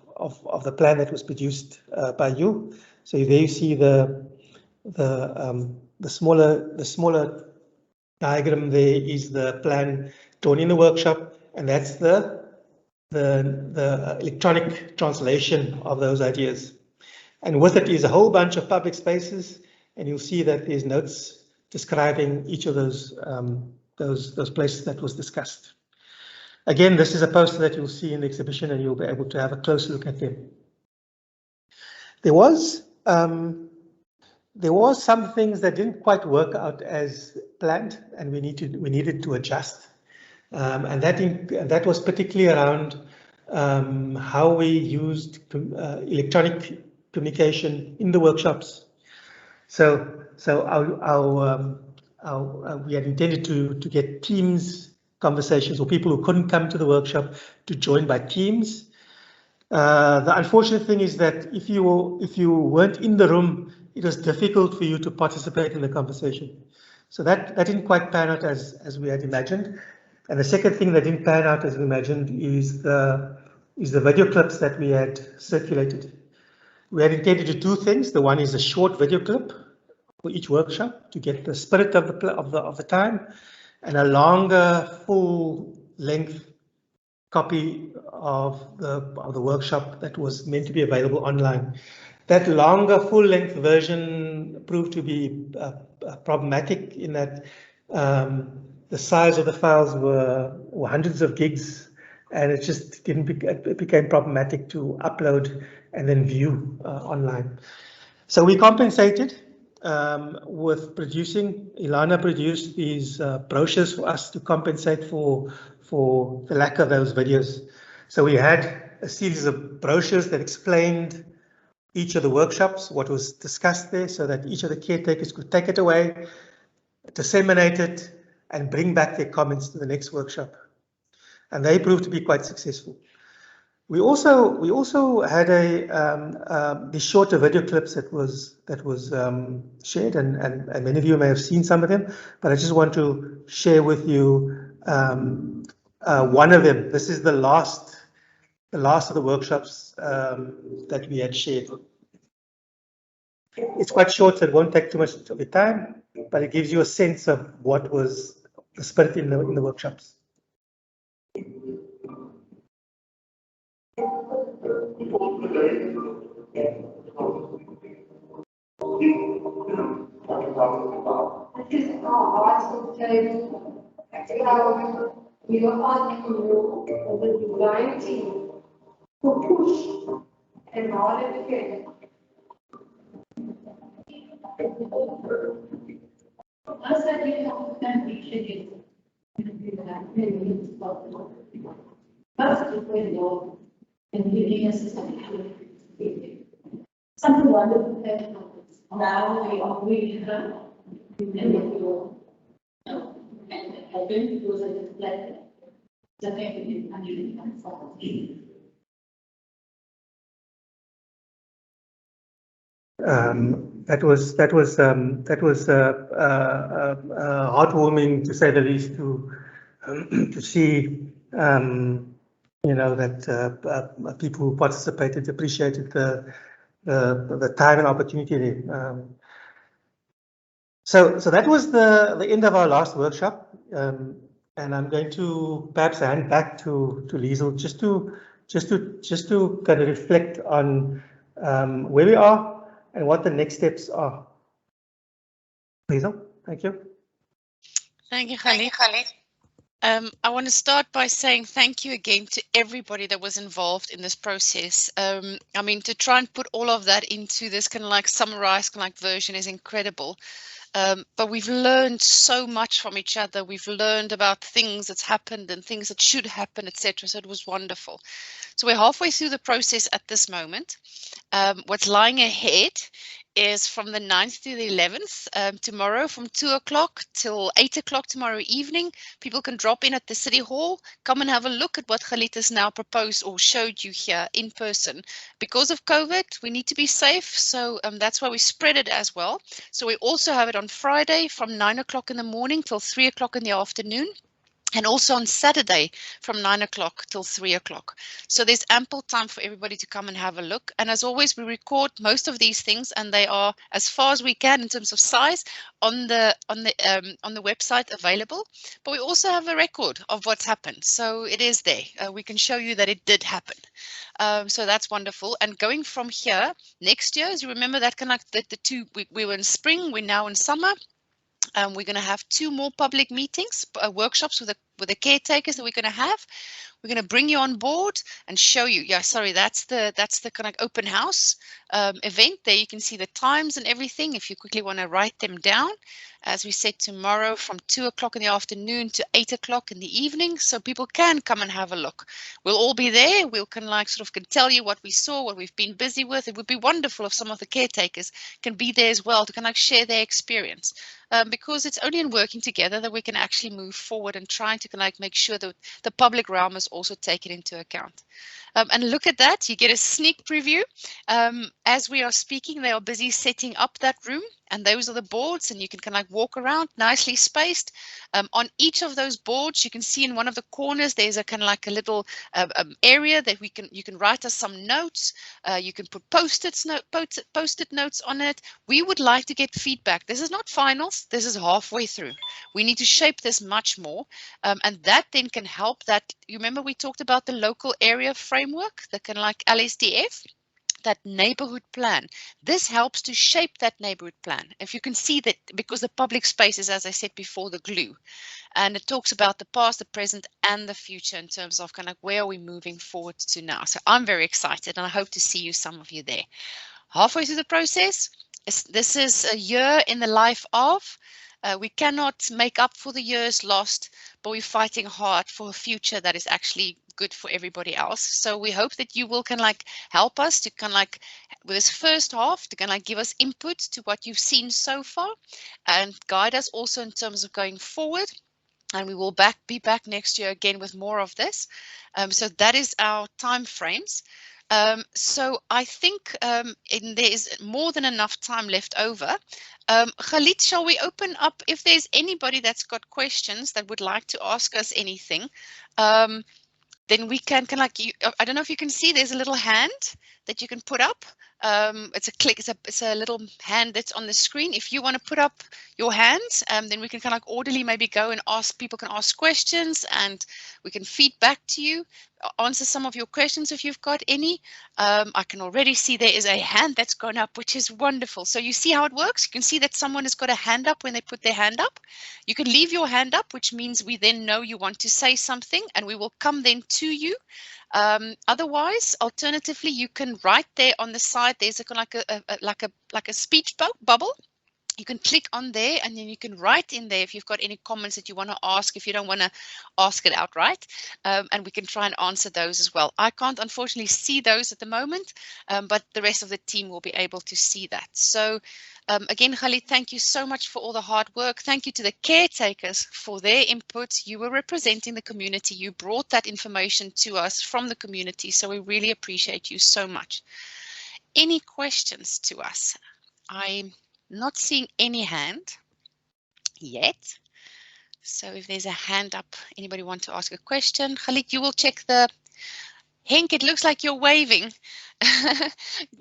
the plan that was produced by you. So there you see the smaller diagram. There is the plan drawn in the workshop, and that's the electronic translation of those ideas. And with it is a whole bunch of public spaces, and you'll see that there's notes describing each of those places that was discussed. Again, this is a poster that you'll see in the exhibition, and you'll be able to have a close look at them. There was some things that didn't quite work out as planned, and we needed to adjust. And that was particularly around how we used electronic communication in the workshops. So we had intended to get Teams conversations, or people who couldn't come to the workshop to join by Teams. The unfortunate thing is that if you weren't in the room, it was difficult for you to participate in the conversation. So that didn't quite pan out as we had imagined. And the second thing that didn't pan out as we imagined is the video clips that we had circulated. We had intended to do 2 things. The one is a short video clip for each workshop to get the spirit of the time, and a longer full-length copy of the workshop that was meant to be available online. That longer full-length version proved to be problematic in that the size of the files were hundreds of gigs, and it just it became problematic to upload and then view online. So we compensated with producing. Ilana produced these brochures for us to compensate for the lack of those videos. So we had a series of brochures that explained each of the workshops, what was discussed there, so that each of the caretakers could take it away, disseminate it, and bring back their comments to the next workshop. And they proved to be quite successful. We also had these shorter video clips that was shared, and many of you may have seen some of them, but I just want to share with you one of them. This is the last of the workshops that we had shared. It's quite short, so it won't take too much of your time, but it gives you a sense of what was the spirit in the workshops. We were asking you the design team to push and all educate. Us that we have to reach it. First, the window and giving us something wonderful that happens. Now we are really and helping those are the flat. The thing is usually comes from That was heartwarming, to say the least, to see that people who participated appreciated the time and opportunity there. So that was the end of our last workshop, and I'm going to perhaps hand back to Liesl just to kind of reflect on where we are and what the next steps are. Liesl, thank you. Thank you, Khalid. I want to start by saying thank you again to everybody that was involved in this process. I mean, to try and put all of that into this kind of like summarized kind of like version is incredible. But we've learned so much from each other. We've learned about things that's happened and things that should happen, etc. So it was wonderful. So we're halfway through the process at this moment. What's lying ahead is from the 9th to the 11th, tomorrow from 2 o'clock till 8 o'clock tomorrow evening. People can drop in at the City Hall, come and have a look at what Khalid has now proposed or showed you here in person. Because of COVID, we need to be safe, so that's why we spread it as well. So we also have it on Friday from 9 o'clock in the morning till 3 o'clock in the afternoon. And also on Saturday from 9 o'clock till 3 o'clock. So there's ample time for everybody to come and have a look. And as always, we record most of these things, and they are as far as we can in terms of size on the website available. But we also have a record of what's happened, so it is there. We can show you that it did happen. So that's wonderful. And going from here next year, as you remember, that kind of the two we were in spring, we're now in summer. We're going to have 2 more public meetings, workshops with the caretakers that we're going to have. We're going to bring you on board and show you. Yeah, sorry, that's the kind of open house event. There you can see the times and everything if you quickly want to write them down. As we said, tomorrow from 2 o'clock in the afternoon to 8 o'clock in the evening, so people can come and have a look. We'll all be there. We'll can tell you what we saw, what we've been busy with. It would be wonderful if some of the caretakers can be there as well to share their experience. Because it's only in working together that we can actually move forward and trying to make sure that the public realm is also taken into account. And look at that, you get a sneak preview. As we are speaking, they are busy setting up that room, and those are the boards, and you can walk around, nicely spaced. On each of those boards, you can see in one of the corners, there's a a little area that you can write us some notes. You can put post-it notes on it. We would like to get feedback. This is not finals, this is halfway through. We need to shape this much more, and that then can help that. You remember we talked about the local area framework, the LSDF, that neighborhood plan. This helps to shape that neighborhood plan. If you can see that, because the public space is, as I said before, the glue, and it talks about the past, the present, and the future in terms of where are we moving forward to now. So I'm very excited, and I hope to see you, some of you there. Halfway through the process, this is a year in the life of. We cannot make up for the years lost, but we're fighting hard for a future that is actually good for everybody else. So we hope that you will kind of like help us to kind of like with this first half to kind of like give us input to what you've seen so far and guide us also in terms of going forward. And we will be back next year again with more of this. So that is our time frames. So I think there is more than enough time left over. Khalid, shall we open up if there's anybody that's got questions that would like to ask us anything? Then we can kind of like I don't know if you can see there's a little hand that you can put up. It's a click, it's a little hand that's on the screen. If you want to put up your hands, then we can kind of like orderly maybe go and ask, people can ask questions and we can feed back to you, answer some of your questions if you've got any. I can already see there is a hand that's gone up, which is wonderful. So you see how it works? You can see that someone has got a hand up when they put their hand up. You can leave your hand up, which means we then know you want to say something and we will come then to you. Otherwise, alternatively, you can write there on the side. There's like a speech bubble. You can click on there and then you can write in there if you've got any comments that you want to ask, if you don't want to ask it outright, and we can try and answer those as well. I can't unfortunately see those at the moment, but the rest of the team will be able to see that. So again, Khalid, thank you so much for all the hard work. Thank you to the caretakers for their input. You were representing the community. You brought that information to us from the community. So we really appreciate you so much. Any questions to us? I'm not seeing any hand yet. So if there's a hand up, anybody want to ask a question? Khalid, you will check the... Henk, it looks like you're waving.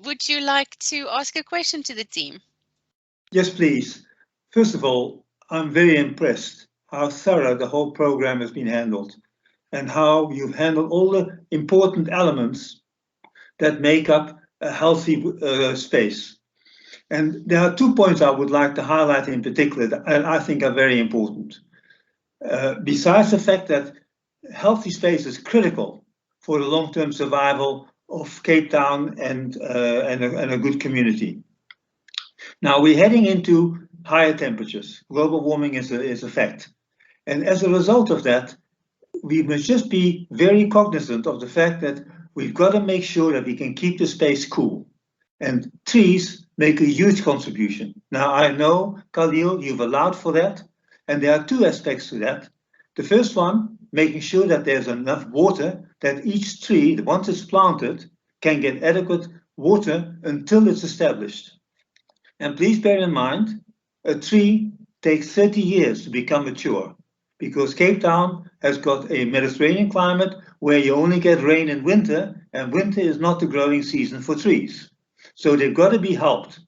Would you like to ask a question to the team? Yes, please. First of all, I'm very impressed how thorough the whole program has been handled and how you've handled all the important elements that make up a healthy space. And there are 2 points I would like to highlight in particular that I think are very important. Besides the fact that healthy space is critical for the long-term survival of Cape Town and a good community. Now we're heading into higher temperatures. Global warming is a fact. And as a result of that, we must just be very cognizant of the fact that we've got to make sure that we can keep the space cool. And trees make a huge contribution. Now I know, Khalil, you've allowed for that. And there are 2 aspects to that. The first one, making sure that there's enough water that each tree, once it's planted, can get adequate water until it's established. And please bear in mind, a tree takes 30 years to become mature because Cape Town has got a Mediterranean climate where you only get rain in winter, and winter is not the growing season for trees. So they've got to be helped.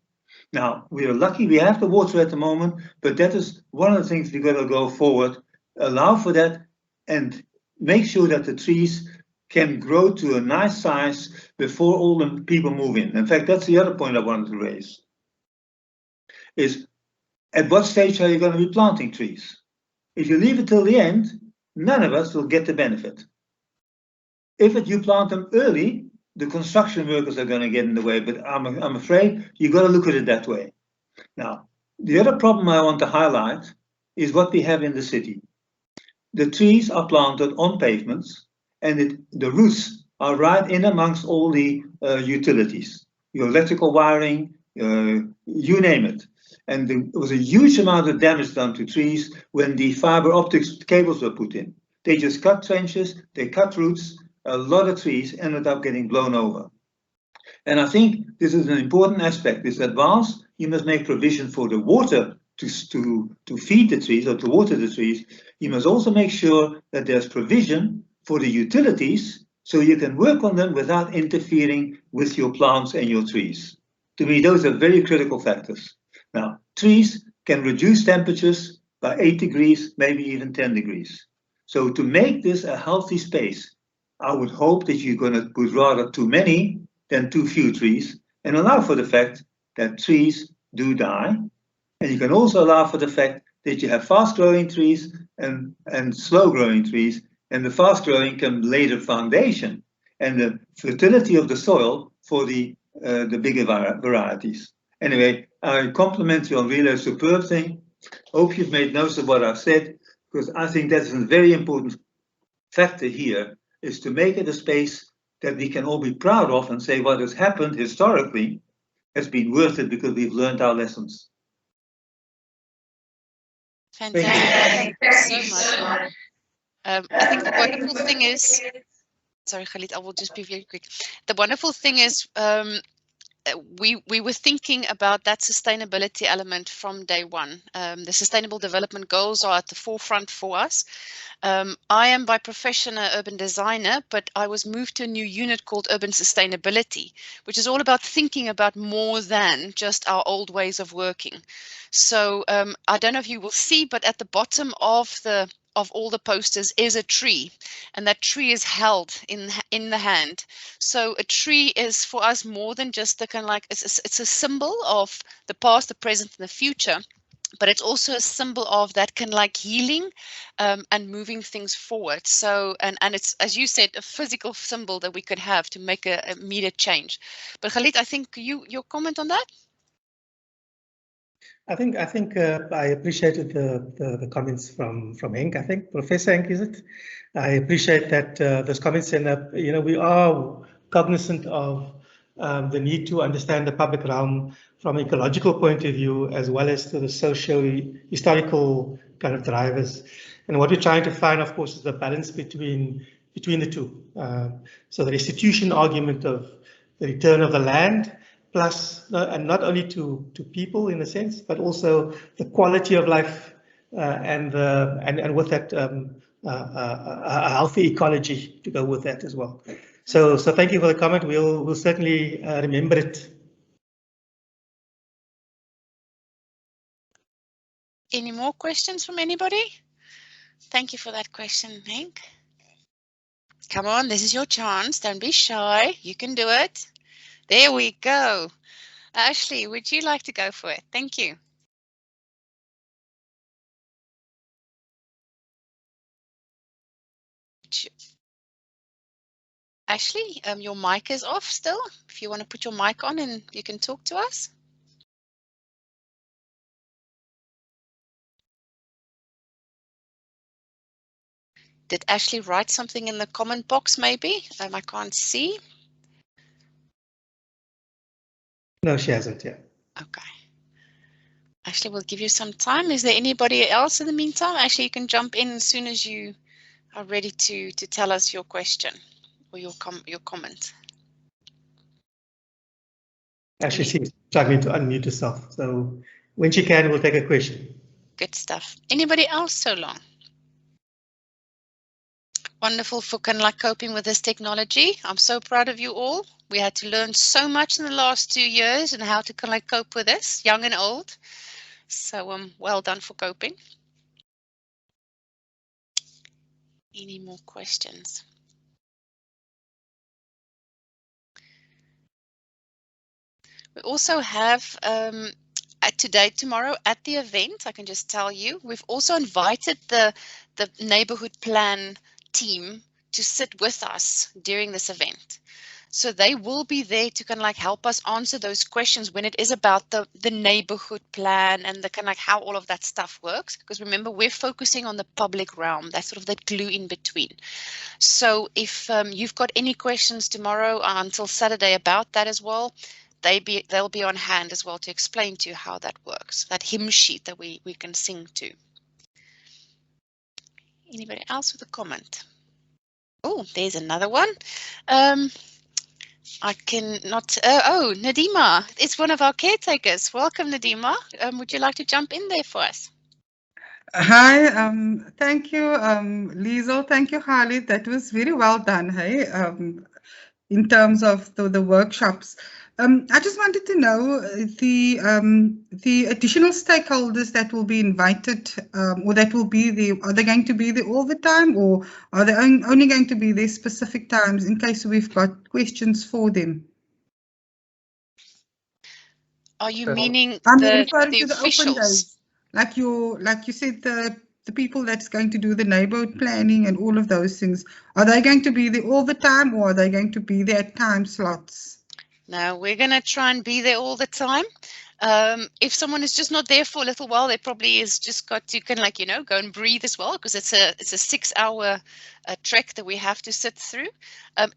Now, we are lucky we have the water at the moment, but that is one of the things we've got to go forward, allow for that, and make sure that the trees can grow to a nice size before all the people move in. In fact, that's the other point I wanted to raise, is at what stage are you going to be planting trees? If you leave it till the end, none of us will get the benefit. If you plant them early, the construction workers are going to get in the way, but I'm afraid you've got to look at it that way. Now, the other problem I want to highlight is what we have in the city. The trees are planted on pavements, and the roots are right in amongst all the utilities, your electrical wiring, you name it. And there was a huge amount of damage done to trees when the fiber optics cables were put in. They just cut trenches, they cut roots. A lot of trees ended up getting blown over. And I think this is an important aspect, is that whilst you must make provision for the water to feed the trees or to water the trees, you must also make sure that there's provision for the utilities so you can work on them without interfering with your plants and your trees. To me, those are very critical factors. Now, trees can reduce temperatures by 8 degrees, maybe even 10 degrees. So to make this a healthy space, I would hope that you're going to put rather too many than too few trees and allow for the fact that trees do die. And you can also allow for the fact that you have fast-growing trees and slow-growing trees, and the fast-growing can lay the foundation and the fertility of the soil for the bigger varieties. Anyway, I compliment you on really a superb thing. Hope you've made notes of what I've said, because I think that's a very important factor here. is to make it a space that we can all be proud of and say what has happened historically has been worth it because we've learned our lessons. Fantastic. Thank you so much. I think the wonderful thing is, sorry, Khalid, I will just be very quick. The wonderful thing is we were thinking about that sustainability element from day one. The Sustainable Development Goals are at the forefront for us. I am by profession an urban designer, but I was moved to a new unit called Urban Sustainability, which is all about thinking about more than just our old ways of working. So I don't know if you will see, but at the bottom of all the posters is a tree, and that tree is held in the hand. So a tree is for us more than just the kind of like, it's a symbol of the past, the present, and the future. But it's also a symbol of that kind of like healing and moving things forward. So, and it's, as you said, a physical symbol that we could have to make a immediate change. But Khalid, I think your comment on that? I think I appreciated the comments from Henk. I think Professor Henk, is it? I appreciate that those comments, and we are cognizant of the need to understand the public realm from an ecological point of view, as well as to the socio-historical kind of drivers. And what we're trying to find, of course, is the balance between the two. So the restitution argument of the return of the land, plus, and not only to people in a sense, but also the quality of life and with that a healthy ecology to go with that as well. So thank you for the comment. We'll certainly remember it. Any more questions from anybody? Thank you for that question, Henk. Come on, this is your chance. Don't be shy. You can do it. There we go. Ashley, would you like to go for it? Thank you. Ashley, your mic is off still. If you want to put your mic on and you can talk to us. Did Ashley write something in the comment box maybe? I can't see. No, she hasn't yet. Okay. Ashley, we'll give you some time. Is there anybody else in the meantime? Ashley, you can jump in as soon as you are ready to tell us your question or your comment. Ashley seems struggling to unmute herself. So when she can, we'll take a question. Good stuff. Anybody else so long? Wonderful for kind of like coping with this technology. I'm so proud of you all. We had to learn so much in the last 2 years and how to kind of like cope with this, young and old. So well done for coping. Any more questions? We also have tomorrow at the event, I can just tell you, we've also invited the neighborhood plan team to sit with us during this event. So they will be there to kind of like help us answer those questions when it is about the neighborhood plan and the kind of like how all of that stuff works. Because remember, we're focusing on the public realm, that's sort of that glue in between. So if you've got any questions tomorrow until Saturday about that as well, they'll be on hand as well to explain to you how that works, that hymn sheet that we can sing to. Anybody else with a comment? Oh, there's another one. I cannot. Oh, Nadima, it's one of our caretakers. Welcome, Nadima. Would you like to jump in there for us? Hi, thank you, Liesl. Thank you, Khalid. That was very well done, hey, in terms of the workshops. I just wanted to know the additional stakeholders that will be invited, or that will be there. Are they going to be there all the time, or are they only going to be there specific times in case we've got questions for them? Are you meaning referring the to the officials? open days, like you said, the people that's going to do the neighborhood planning and all of those things. Are they going to be there all the time, or are they going to be there at time slots? No, we're going to try and be there all the time. If someone is just not there for a little while, they probably is just got to kind of like, go and breathe as well, because it's a 6-hour trek that we have to sit through.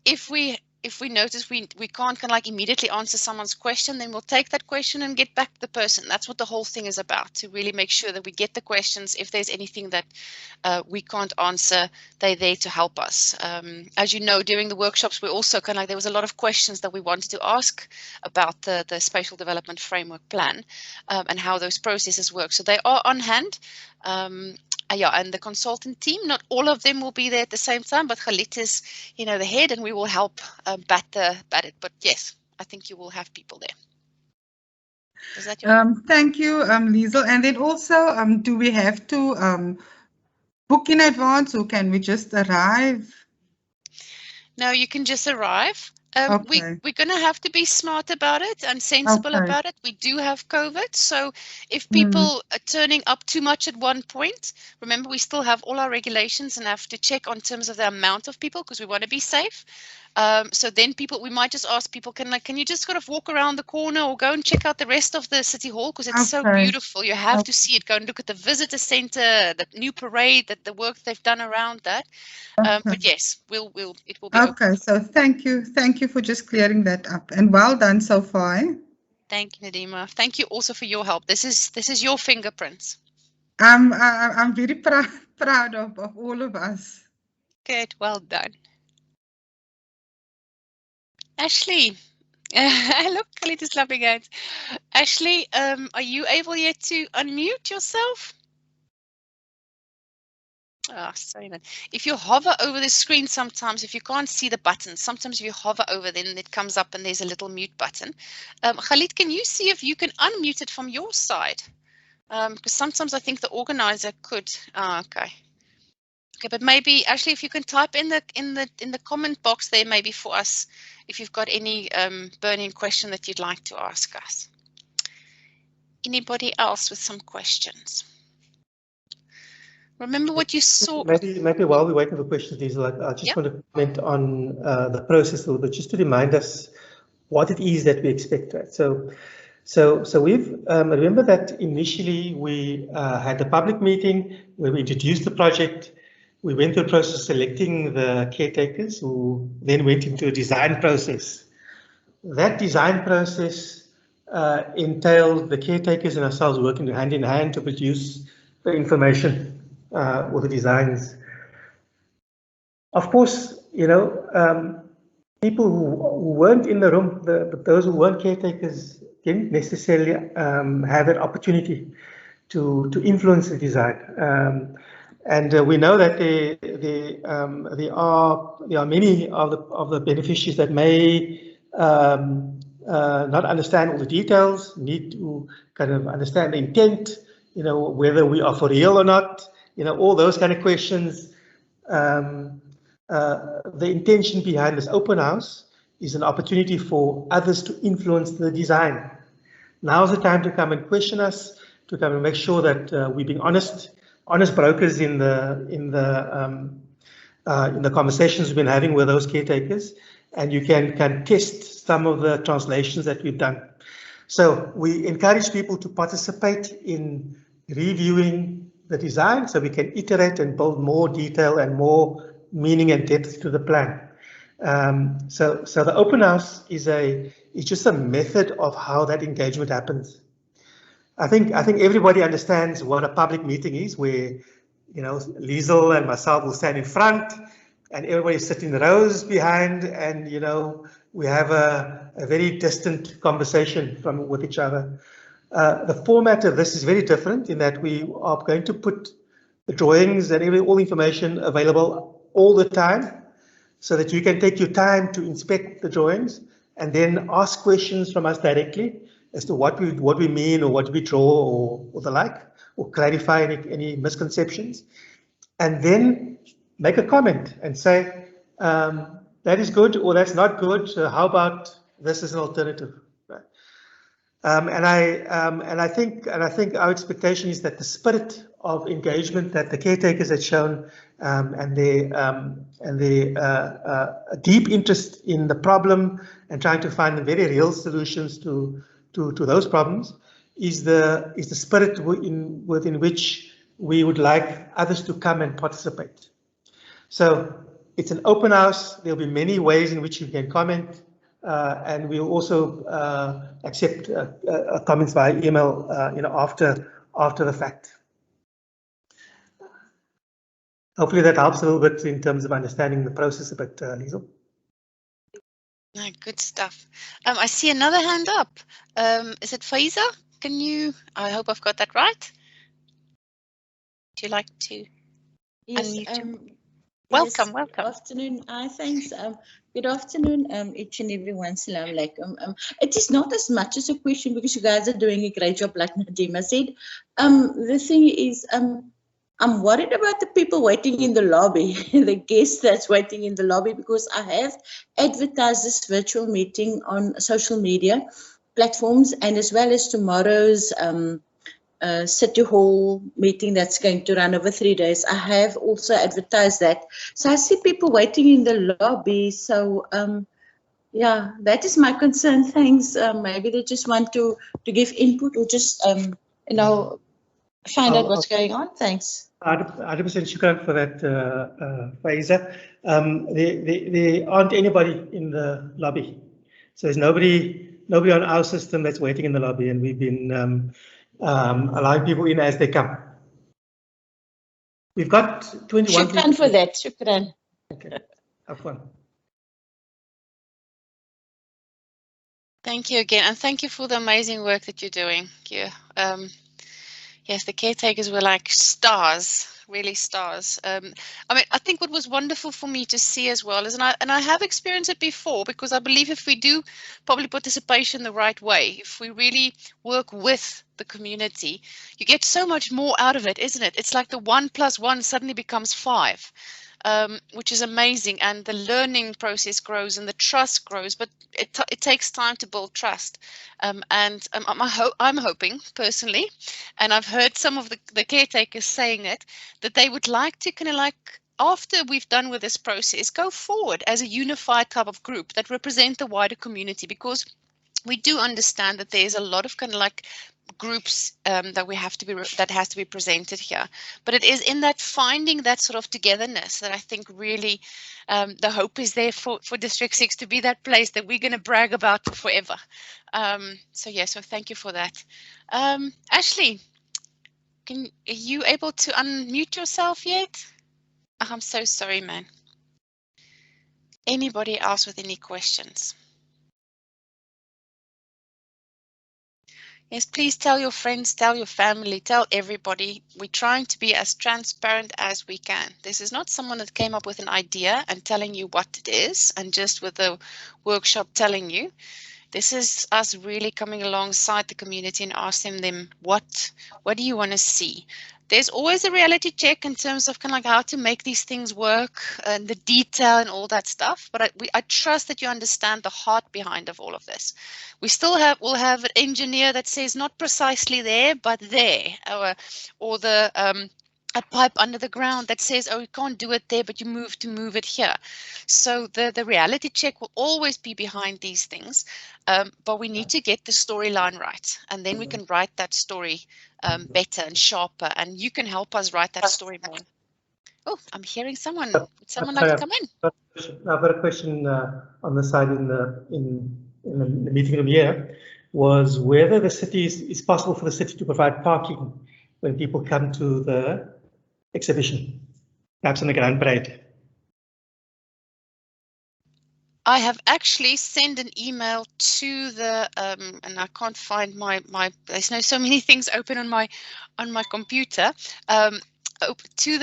If we notice we can't kind of like immediately answer someone's question, then we'll take that question and get back to the person. That's what the whole thing is about, to really make sure that we get the questions. If there's anything that we can't answer, they're there to help us. As you know, during the workshops, we also kind of like, there was a lot of questions that we wanted to ask about the Spatial Development Framework Plan and how those processes work. So they are on hand. Yeah, and the consultant team, not all of them will be there at the same time, but Khalid is, the head, and we will help bat it. But yes, I think you will have people there. Is that thank you, Liesl. And then also, do we have to book in advance, or can we just arrive? No, you can just arrive. Okay. We're going to have to be smart about it and sensible about it. We do have COVID, so if people are turning up too much at one point, remember we still have all our regulations and have to check on terms of the amount of people, because we want to be safe. So then we might just ask people, can you just kind of walk around the corner or go and check out the rest of the city hall, because it's so beautiful. You have to see it. Go and look at the visitor center, the new parade, the work they've done around that. But yes, it will be okay. So thank you for just clearing that up, and well done so far. Thank you, Nadima. Thank you also for your help. This is your fingerprints. I'm very proud of all of us. Good, well done. Ashley, look, Khalid is laughing at. Ashley, are you able yet to unmute yourself? Oh, sorry, man. If you hover over the screen, sometimes if you can't see the button, sometimes if you hover over, then it comes up and there's a little mute button. Khalid, can you see if you can unmute it from your side? Because sometimes I think the organizer could. Okay. Okay, but maybe Ashley, if you can type in the comment box there, maybe for us, if you've got any burning question that you'd like to ask us. Anybody else with some questions? Remember what you saw. Maybe while we're waiting for questions, Liesl, I just want to comment on the process a little bit, just to remind us what it is that we expect. Right? So we've remember that initially we had a public meeting where we introduced the project. We went through a process of selecting the caretakers, who then went into a design process. That design process entailed the caretakers and ourselves working hand in hand to produce the information or the designs. Of course, people who weren't in the room, those who weren't caretakers, didn't necessarily have an opportunity to influence the design. And we know that there are many of the beneficiaries that may not understand all the details, need to kind of understand the intent, whether we are for real or not, all those kind of questions. The intention behind this open house is an opportunity for others to influence the design. Now's the time to come and question us, to come and make sure that we're being honest brokers in the conversations we've been having with those caretakers, and you can test some of the translations that we've done. So we encourage people to participate in reviewing the design, so we can iterate and build more detail and more meaning and depth to the plan. So the open house is just a method of how that engagement happens. I think everybody understands what a public meeting is, where Liesl and myself will stand in front, and everybody sits in rows behind, and we have a very distant conversation with each other. The format of this is very different in that we are going to put the drawings and all information available all the time, so that you can take your time to inspect the drawings and then ask questions from us directly as to what we mean, or what we draw, or the like, or clarify any misconceptions, and then make a comment and say that is good or that's not good. How about this as an alternative? Right? And I think our expectation is that the spirit of engagement that the caretakers had shown, and their deep interest in the problem and trying to find very real solutions to those problems, is the spirit within which we would like others to come and participate. So it's an open house. There'll be many ways in which you can comment, and we'll also accept comments via email, after the fact. Hopefully that helps a little bit in terms of understanding the process a bit, Liesl. No, good stuff. I see another hand up. Is it Faiza? Can you? I hope I've got that right. Would you like to? Yes. Welcome, yes, welcome. Good afternoon. Thanks. Good afternoon, each and everyone. Salam alaikum. It is not as much as a question because you guys are doing a great job, like Nadima said. The thing is, I'm worried about the people waiting in the lobby, the guests that's waiting in the lobby, because I have advertised this virtual meeting on social media platforms, and as well as tomorrow's City Hall meeting that's going to run over 3 days. I have also advertised that. So I see people waiting in the lobby. So yeah, that is my concern. Thanks. Maybe they just want to give input, or just find out what's going on. Thanks. 100% shukran for that, Faiza. There aren't anybody in the lobby. So there's nobody on our system that's waiting in the lobby, and we've been allowing people in as they come. We've got 21 Shukran for that. Shukran. Okay. Have fun. Thank you again, and thank you for the amazing work that you're doing. Yes, the caretakers were like stars, really stars. I mean, I think what was wonderful for me to see as well is, and I have experienced it before, because I believe if we do public participation the right way, if we really work with the community, you get so much more out of it, isn't it? It's like the 1 + 1 suddenly becomes 5. Which is amazing, and the learning process grows and the trust grows, but it takes time to build trust. I'm hoping personally, and I've heard some of the caretakers saying it, that they would like to kind of like, after we've done with this process, go forward as a unified type of group that represent the wider community, because we do understand that there's a lot of kind of like groups that has to be presented here, but it is in that finding that sort of togetherness that I think really the hope is there for District 6 to be that place that we're going to brag about forever. So thank you for that. Ashley, are you able to unmute yourself yet? Oh, I'm so sorry, man. Anybody else with any questions? Yes, please tell your friends, tell your family, tell everybody. We're trying to be as transparent as we can. This is not someone that came up with an idea and telling you what it is, and just with the workshop telling you. This is us really coming alongside the community and asking them, what do you want to see? There's always a reality check in terms of kind of like how to make these things work and the detail and all that stuff. But I trust that you understand the heart behind of all of this. We'll have an engineer that says not precisely there, but there, or the a pipe under the ground that says, oh, you can't do it there, but you move it here. So the reality check will always be behind these things, but we need to get the storyline right, and then we can write that story better and sharper, and you can help us write that story more. Oh, I'm hearing someone. Would someone like to come in? I've got a question on the side in the meeting room here, was whether the city is possible for the city to provide parking when people come to the exhibition, perhaps on the Grand Parade. I have actually sent an email to the and I can't find my there's so many things open on my computer, to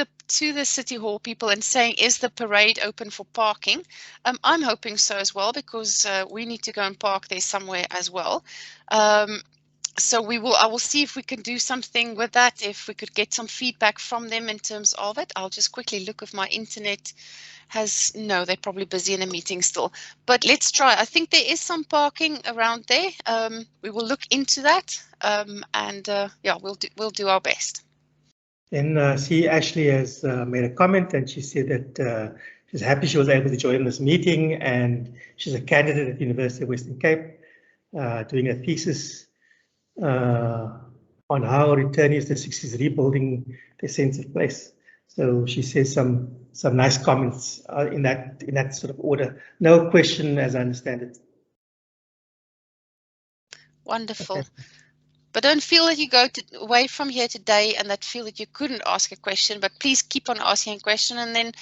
the City Hall people, and saying, is the parade open for parking? I'm hoping so as well, because we need to go and park there somewhere as well. So I will see if we can do something with that, if we could get some feedback from them in terms of it. I'll just quickly look if my internet no, they're probably busy in a meeting still, but let's try. I think there is some parking around there. We will look into that, and yeah, we'll do our best. Then Ashley has made a comment, and she said that she's happy she was able to join this meeting, and she's a candidate at the University of Western Cape, doing a thesis on how returnees to 6 is rebuilding their sense of place. So she says some nice comments in that sort of order. No question, as I understand it. Wonderful. Okay. But don't feel that you go away from here today and that feel that you couldn't ask a question, but please keep on asking a question. And then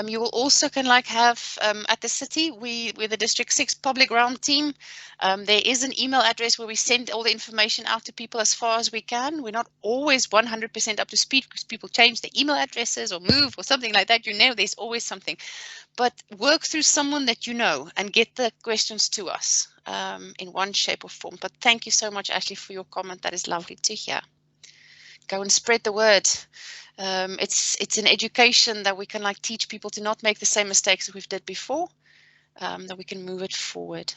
you will also can like have at the city, we're the District 6 Public Realm team. There is an email address where we send all the information out to people as far as we can. We're not always 100% up to speed because people change their email addresses or move or something like that. You know, there's always something. But work through someone that you know and get the questions to us in one shape or form. But thank you so much, Ashley, for your comment. That is lovely to hear. Go and spread the word. It's an education that we can like teach people to not make the same mistakes that we've did before, that we can move it forward.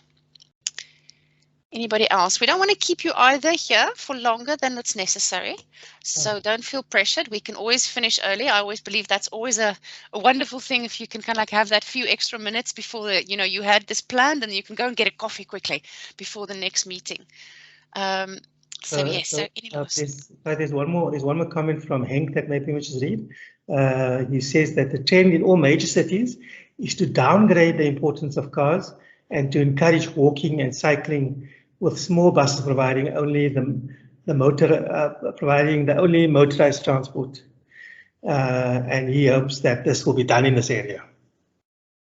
Anybody else? We don't want to keep you either here for longer than it's necessary. So don't feel pressured. We can always finish early. I always believe that's always a wonderful thing if you can kind of like have that few extra minutes before the, you know, you had this planned and you can go and get a coffee quickly before the next meeting. So yes, so there's one more comment from Henk that maybe we should read. He says that the trend in all major cities is to downgrade the importance of cars and to encourage walking and cycling, with small buses providing only the only motorized transport. And he hopes that this will be done in this area.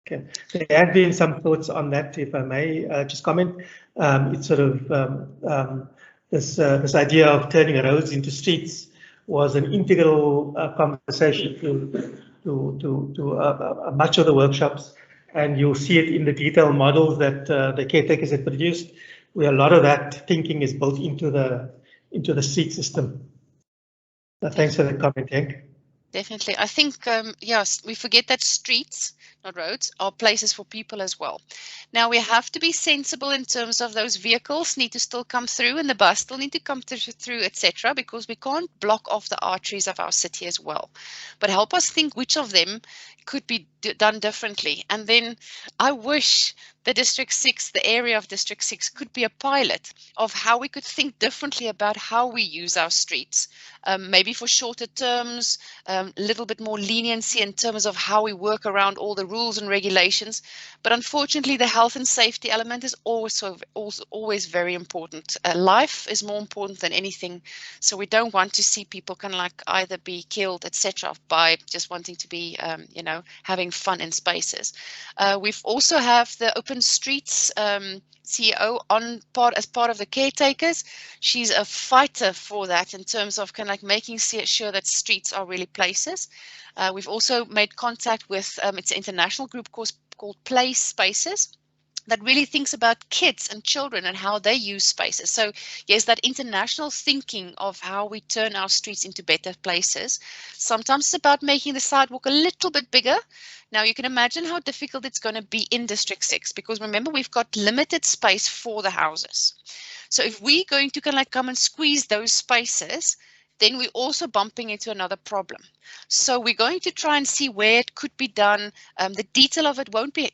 Okay, there have been some thoughts on that, if I may just comment. It's sort of this idea of turning roads into streets was an integral conversation to much of the workshops, and you'll see it in the detailed models that the caretakers have produced, where a lot of that thinking is built into the street system. So thanks for the comment, Henk. Definitely. I think, yes, we forget that streets, not roads, are places for people as well. Now, we have to be sensible in terms of those vehicles need to still come through and the bus still need to come through, etc., because we can't block off the arteries of our city as well. But help us think which of them could be done differently. And then I wish the District 6, the area of District 6 could be a pilot of how we could think differently about how we use our streets, maybe for shorter terms, a little bit more leniency in terms of how we work around all the rules and regulations. But unfortunately, the health and safety element is always very important. Life is more important than anything. So we don't want to see people kind of like either be killed, etc., by just wanting to be, you know, having fun in spaces. We've also have the Open Streets CEO as part of the caretakers. She's a fighter for that in terms of kind of like making sure that streets are really places. We've also made contact with it's an international group called Place Spaces that really thinks about kids and children and how they use spaces. So yes, that international thinking of how we turn our streets into better places. Sometimes it's about making the sidewalk a little bit bigger. Now you can imagine how difficult it's going to be in District 6, because remember, we've got limited space for the houses. So if we're going to kind of like come and squeeze those spaces, then we're also bumping into another problem. So we're going to try and see where it could be done. The detail of it won't be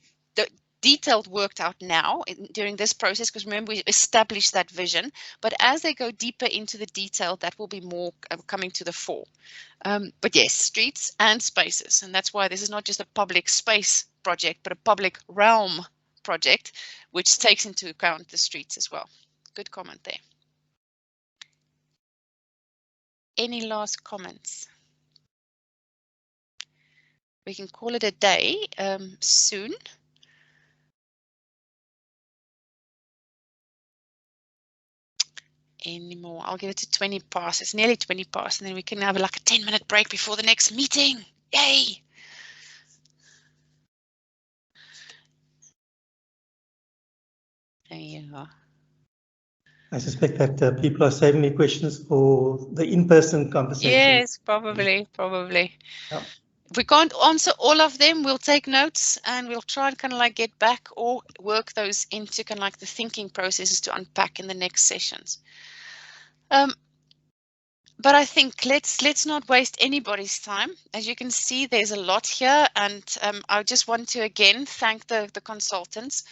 detailed worked out now during this process, because remember, we established that vision, but as they go deeper into the detail, that will be more coming to the fore. But yes, streets and spaces, and that's why this is not just a public space project, but a public realm project, which takes into account the streets as well. Good comment there. Any last comments? We can call it a day soon. Anymore. I'll give it to 20 past. It's nearly 20 past, and then we can have like a 10-minute break before the next meeting. Yay! There you are. I suspect that people are saving me questions for the in-person conversation. Yes, probably. Yeah. If we can't answer all of them, we'll take notes and we'll try and kind of like get back or work those into kind of like the thinking processes to unpack in the next sessions. But I think let's not waste anybody's time. As you can see, there's a lot here, and I just want to again thank the consultants.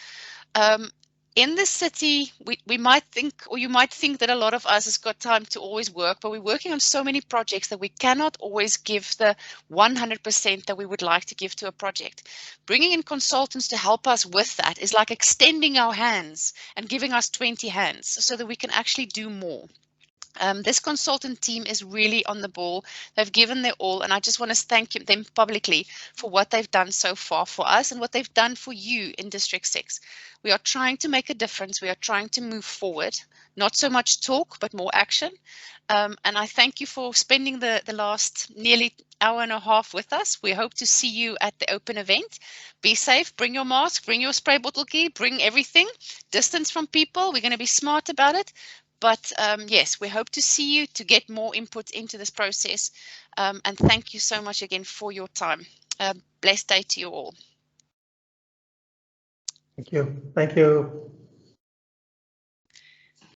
in the city, we might think, or you might think that a lot of us has got time to always work, but we're working on so many projects that we cannot always give the 100% that we would like to give to a project. Bringing in consultants to help us with that is like extending our hands and giving us 20 hands so that we can actually do more. This consultant team is really on the ball. They've given their all, and I just want to thank them publicly for what they've done so far for us and what they've done for you in District 6. We are trying to make a difference. We are trying to move forward, not so much talk, but more action. And I thank you for spending the last nearly hour and a half with us. We hope to see you at the open event. Be safe, bring your mask, bring your spray bottle key, bring everything. Distance from people, we're going to be smart about it. But yes, we hope to see you to get more input into this process. And thank you so much again for your time. Blessed day to you all. Thank you. Thank you.